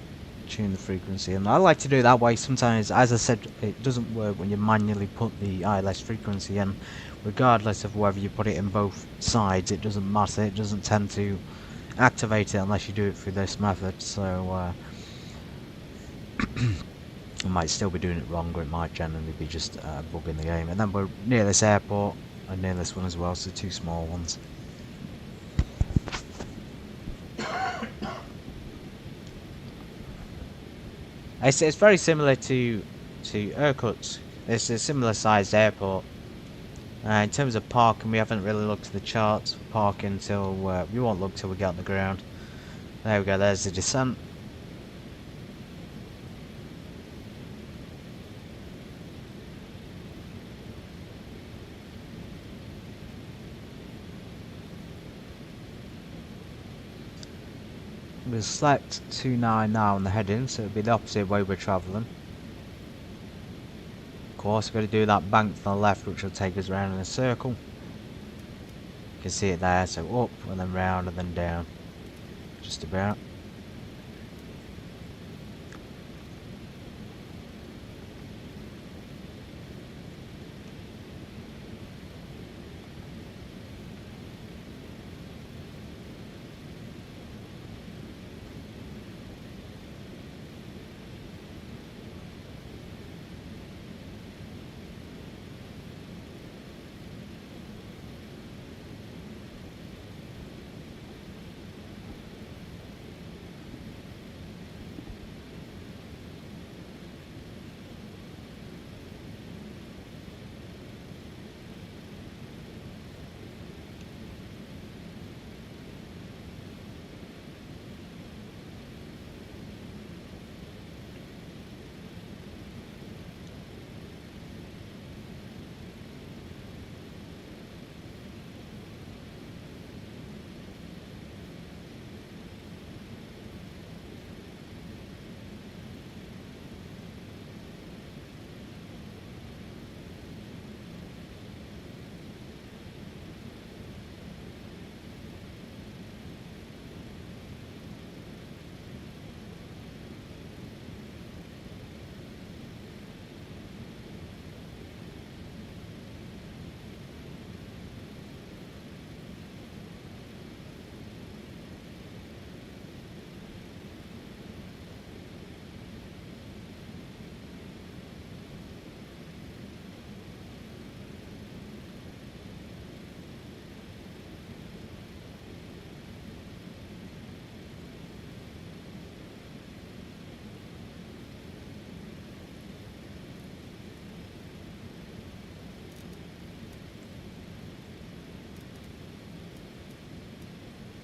tune the frequency. And I like to do it that way. Sometimes, as I said, it doesn't work when you manually put the ILS frequency in. Regardless of whether you put it in both sides, it doesn't matter. It doesn't tend to activate it unless you do it through this method. So I might still be doing it wrong, or it might generally be just a bug in the game. And then we're near this airport, and near this one as well, so two small ones. It's very similar to Irkutsk. It's a similar sized airport. In terms of parking, we haven't really looked at the charts for parking until we won't look till we get on the ground. There we go. There's the descent. We'll select 29 now on the heading, so it'll be the opposite way we're travelling. Of course, we're going to do that bank to the left, which will take us round in a circle. You can see it there, so up and then round and then down. Just about.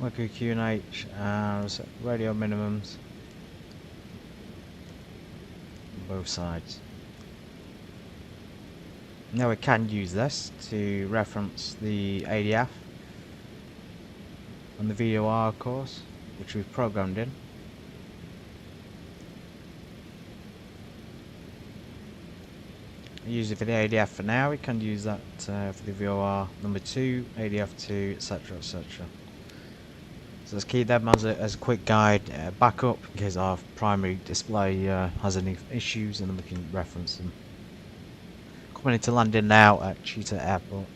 Mercury QNH and radio minimums on both sides. Now we can use this to reference the ADF and the VOR course, which we've programmed in. I use it for the ADF for now. We can use that for the VOR number 2, ADF 2, etc, etc. So let's keep them as a quick guide backup in case our primary display has any issues, and then we can reference them. Coming into landing now at Chita Airport.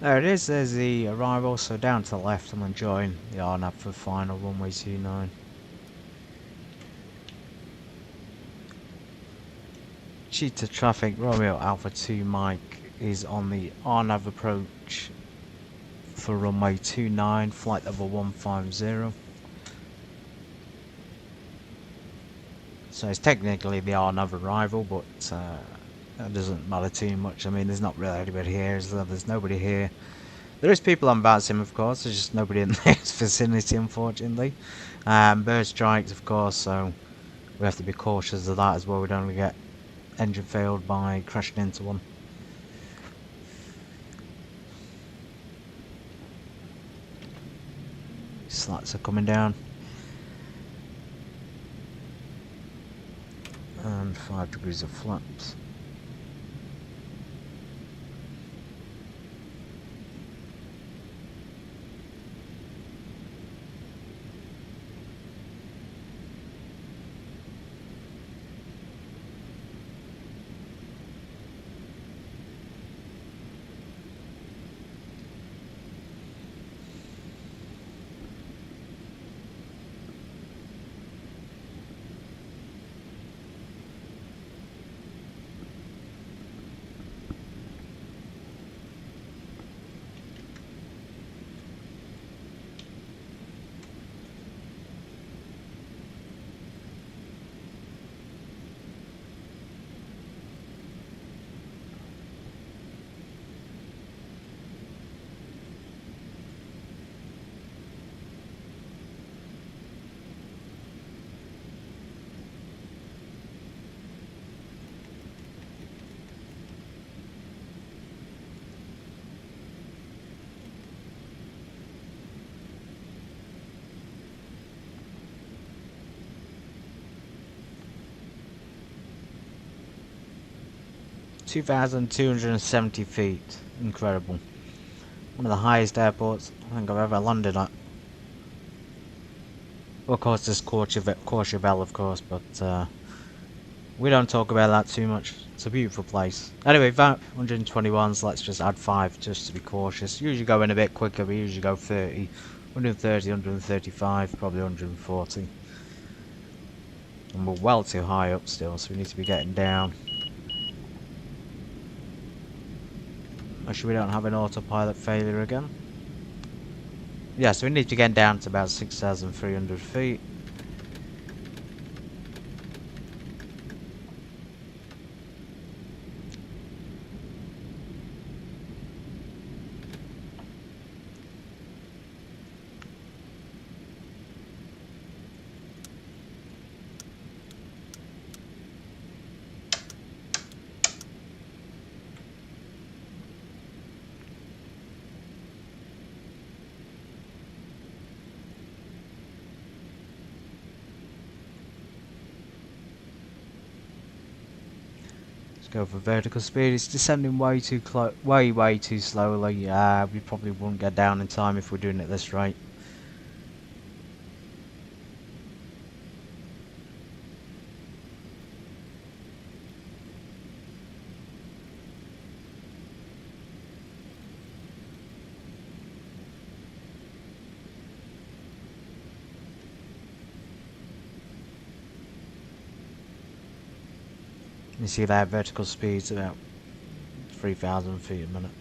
There it is, there's the arrival, so down to the left I'm enjoying the RNAV for final runway 29. Chita traffic, Romeo Alpha 2 Mike is on the RNAV approach for runway 29, flight level 150. So it's technically the RNAV arrival, but that doesn't matter too much. I mean, there's not really anybody here, so there's nobody here. There is people on bouncing, of course, there's just nobody in this vicinity, unfortunately. Bird strikes, of course, so we have to be cautious of that as well. We don't want to get engine failed by crashing into one. Slats are coming down. And 5 degrees of flaps. (2,270 feet), incredible. One of the highest airports I think I've ever landed at. Well, of course, there's Courchevel, of course, but we don't talk about that too much. It's a beautiful place. Anyway, that 121s, let's just add 5 just to be cautious. Usually go in a bit quicker, we usually go 30, 130, 135, probably 140. And we're well too high up still, so we need to be getting down. Make sure we don't have an autopilot failure again. Yeah, so we need to get down to about 6,300 feet. Go for vertical speed. It's descending way too way too slowly. We probably won't get down in time if we're doing it this rate. You see that vertical speed's about 3,000 feet a minute.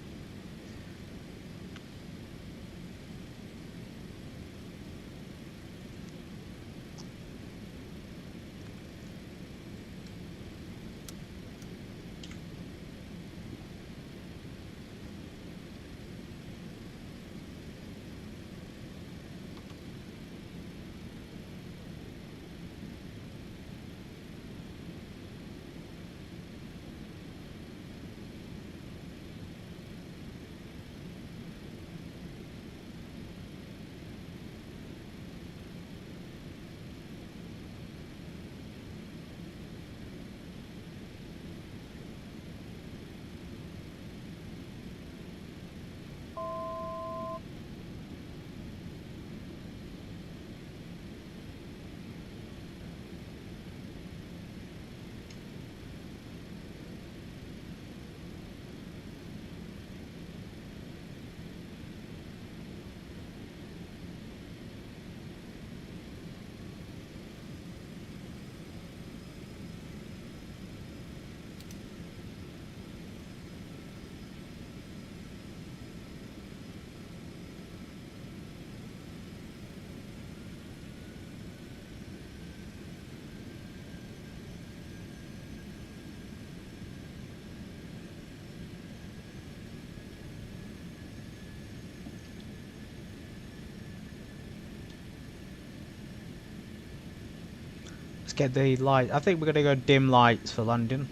get the light. I think we're gonna go dim lights for landing.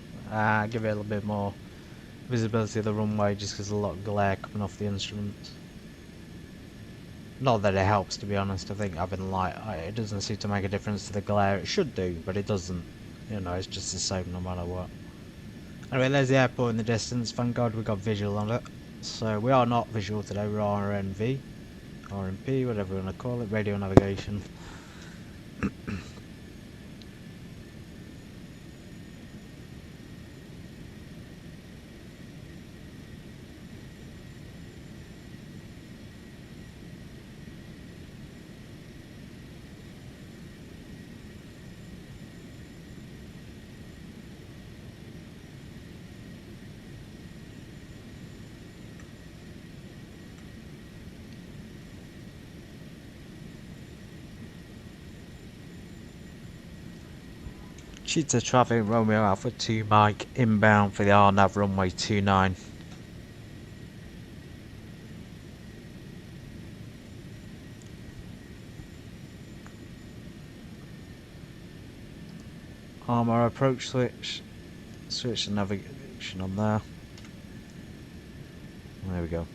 Give it a little bit more visibility of the runway, just because there's a lot of glare coming off the instruments. Not that it helps, to be honest. I think having light, it doesn't seem to make a difference to the glare. It should do, but it doesn't. You know, it's just the same no matter what. Anyway, there's the airport in the distance. Thank God we got visual on it. So we are not visual today. We're RNV, RNP, whatever you want to call it, radio navigation. Chita traffic, Romeo Alpha 2 Mike, inbound for the RNAV runway 29. Armour approach switch, switch the navigation on there. There we go.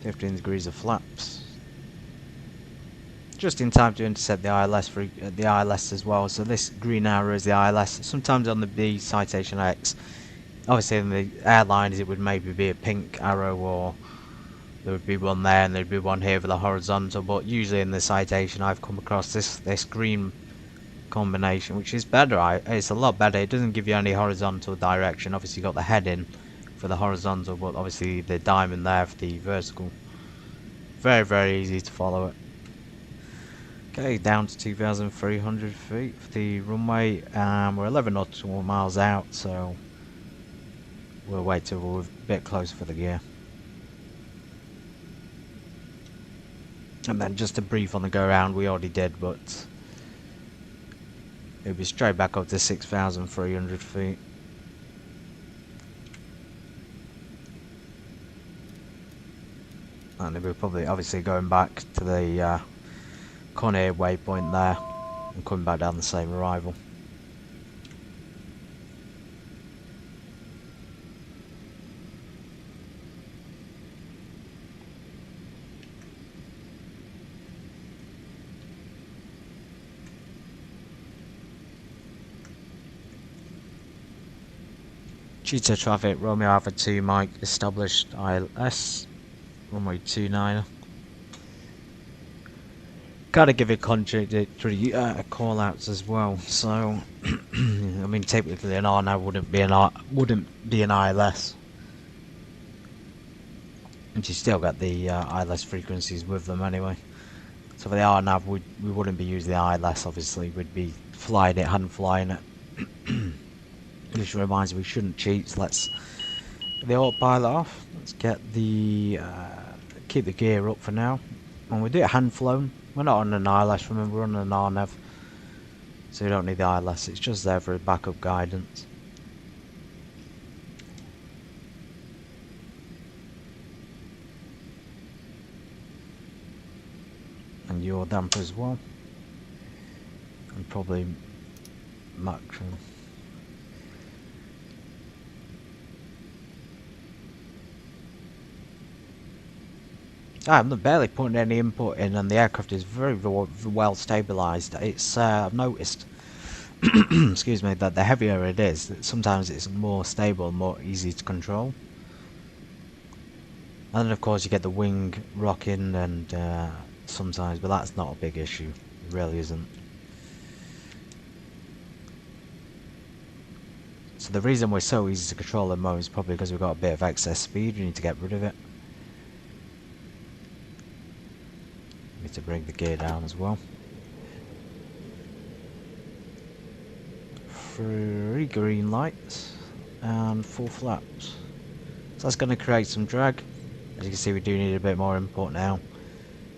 15 degrees of flaps. Just in time to intercept the ILS for the ILS as well. So this green arrow is the ILS. Sometimes on the Citation X, obviously in the airlines it would maybe be a pink arrow, or there would be one there and there'd be one here for the horizontal. But usually in the Citation I've come across this green combination, which is better. It's a lot better. It doesn't give you any horizontal direction. Obviously you got the heading for the horizontal, but obviously the diamond there for the vertical. Very, very easy to follow it. Okay, down to 2,300 feet for the runway. We're 11 nautical miles out, so we'll wait till we're a bit closer for the gear. And then just a brief on the go around, we already did, but it'll be straight back up to 6,300 feet. And we're probably obviously going back to the Conner waypoint there and coming back down the same arrival. Chita traffic, Romeo Alpha 2 Mike, established ILS, runway 29. Gotta give it contradictory call-outs as well. So, I mean, typically an RNAV wouldn't be an ILS, and you still got the ILS frequencies with them anyway. So for the RNAV, we wouldn't be using the ILS. Obviously, we'd be flying it, hand flying it. Which reminds me, we shouldn't cheat. So let's get the autopilot off. Let's get the keep the gear up for now, and we do it hand flown. We're not on an ILS, remember, we're on an RNAV, so we don't need the ILS, it's just there for backup guidance. And your damper as well. And probably maximum. I'm barely putting any input in, and the aircraft is very well stabilised. It's I've noticed, excuse me, that the heavier it is, sometimes it's more stable, more easy to control. And then of course you get the wing rocking, and sometimes, but that's not a big issue. It really isn't. So the reason we're so easy to control at the moment is probably because we've got a bit of excess speed. We need to get rid of it. To bring the gear down as well. 3 green lights and 4 flaps. So that's going to create some drag. As you can see, we do need a bit more input now.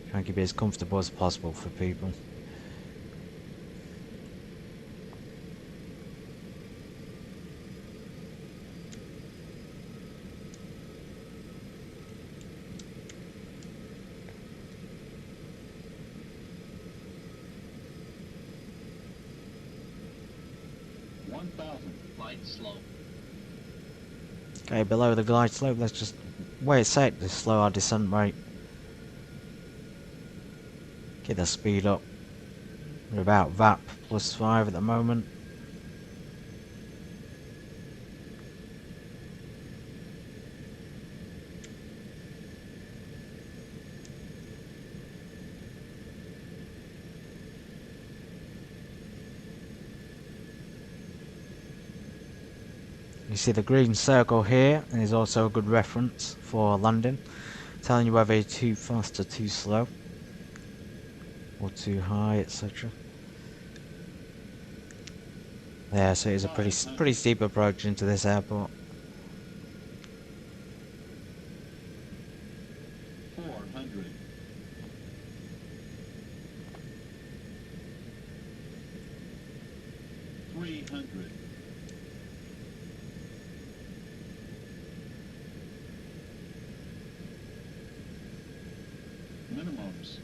Try and keep it as comfortable as possible for people. 1,000. Glide slope. Okay, below the glide slope, let's just wait a sec to slow our descent rate. Get the speed up. We're about VAP +5 at the moment. You see the green circle here is also a good reference for landing, telling you whether you're too fast or too slow, or too high, etc. Yeah, so it's a pretty steep approach into this airport. 400. 300. Minimums.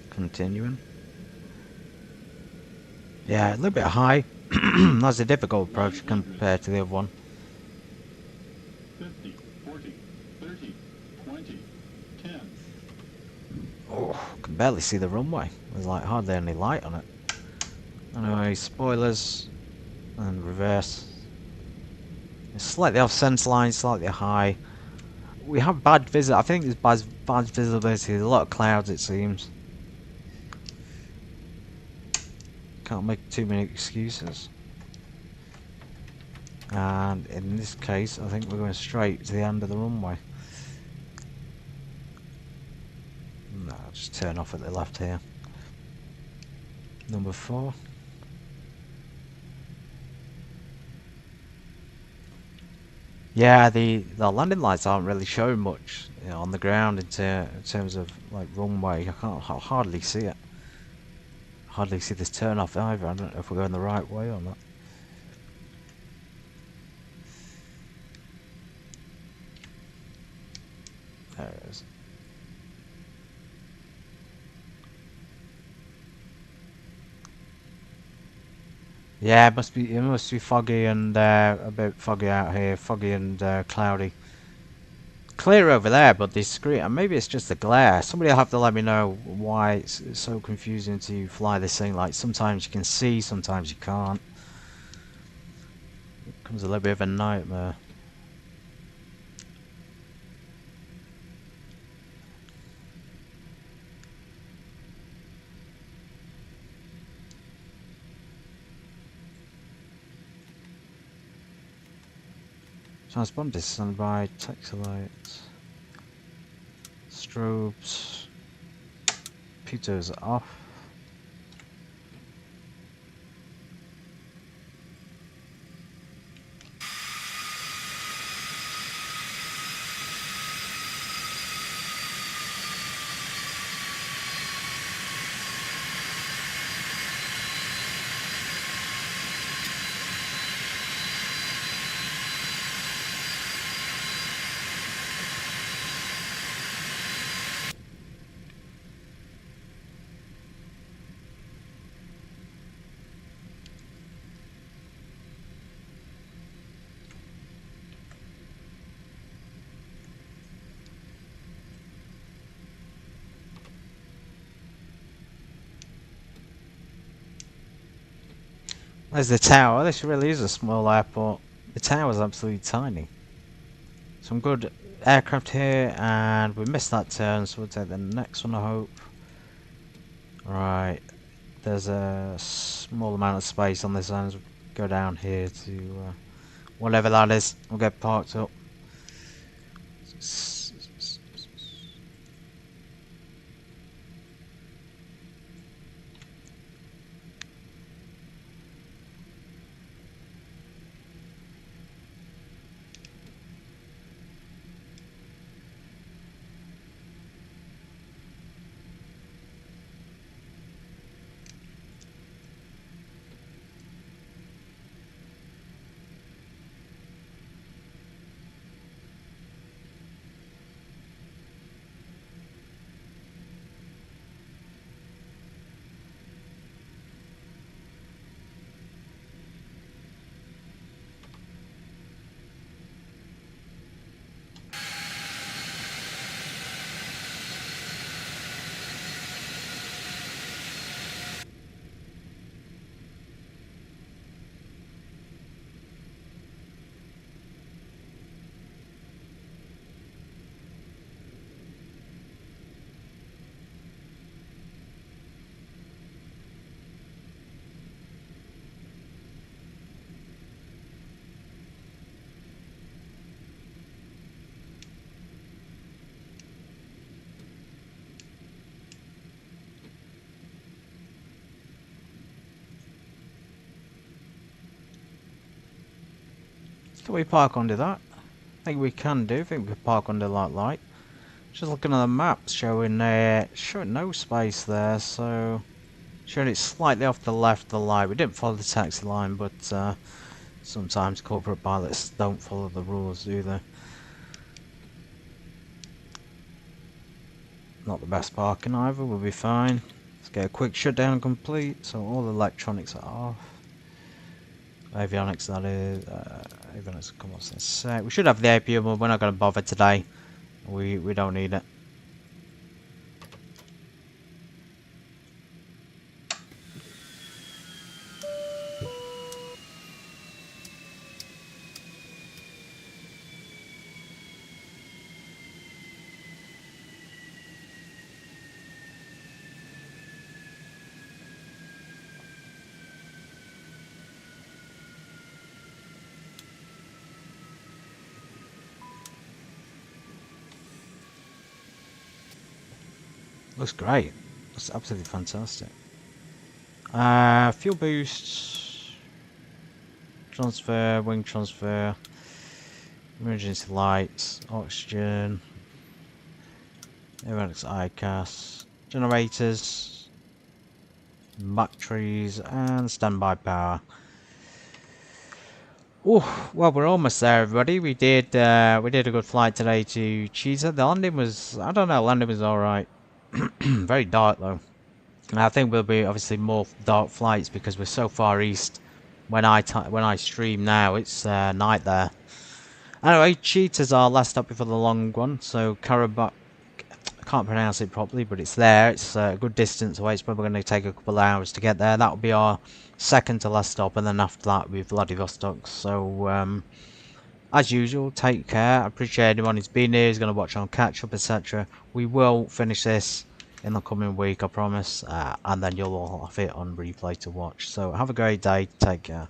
Continuing. Yeah, a little bit high. That's a difficult approach compared to the other one. 50, 40, 30, 20, 10. Oh, can barely see the runway. There's like hardly any light on it. Anyway, spoilers and reverse. It's slightly off centre line, slightly high. We have bad visit. I think there's bad visibility. There's a lot of clouds, it seems. Can't make too many excuses. And in this case, I think we're going straight to the end of the runway. No, I'll just turn off at the left here. Number 4. Yeah, the landing lights aren't really showing much, you know, on the ground in terms of like runway. I hardly see it. Hardly see this turn off either. I don't know if we're going the right way or not. There it is. Yeah, it must be foggy and a bit foggy out here, foggy and cloudy. Clear over there, but the screen, and maybe it's just the glare. Somebody will have to let me know why it's so confusing to fly this thing. Like sometimes you can see, sometimes you can't. It becomes a little bit of a nightmare. Transponder standby, taxi lights, strobes, computers off. There's the tower. This really is a small airport. The tower's absolutely tiny. Some good aircraft here, and we missed that turn, so we'll take the next one, I hope. Right, there's a small amount of space on this end. So we'll go down here to whatever that is. We'll get parked up. Can we park under that? I think we can do. I think we can park under that light. Just looking at the maps, showing no space there, so showing it slightly off the left of the light. We didn't follow the taxi line, but sometimes corporate pilots don't follow the rules, do they? Not the best parking either. We'll be fine. Let's get a quick shutdown complete, so all the electronics are off. Avionics, that is. Avionics will come off in a sec. We should have the APU, but we're not going to bother today. We don't need it. Looks great. Looks absolutely fantastic. Fuel boost, transfer, wing transfer, emergency lights, oxygen, avionics ICAS, generators, batteries, and standby power. Oh, well, we're almost there, everybody. We did a good flight today to Chita. The landing was, I don't know, landing was all right. Very dark though. And I think there'll be obviously more dark flights because we're so far east. When I stream now, it's night there. Anyway, Chita's our last stop before the long one. So Karabakh, I can't pronounce it properly, but it's there. It's a good distance away. It's probably going to take a couple of hours to get there. That'll be our second to last stop, and then after that with Vladivostok. So as usual, take care. I appreciate anyone who's been here, who's going to watch on catch up, etc. We will finish this in the coming week, I promise, and then you'll all have it on replay to watch. So have a great day. Take care.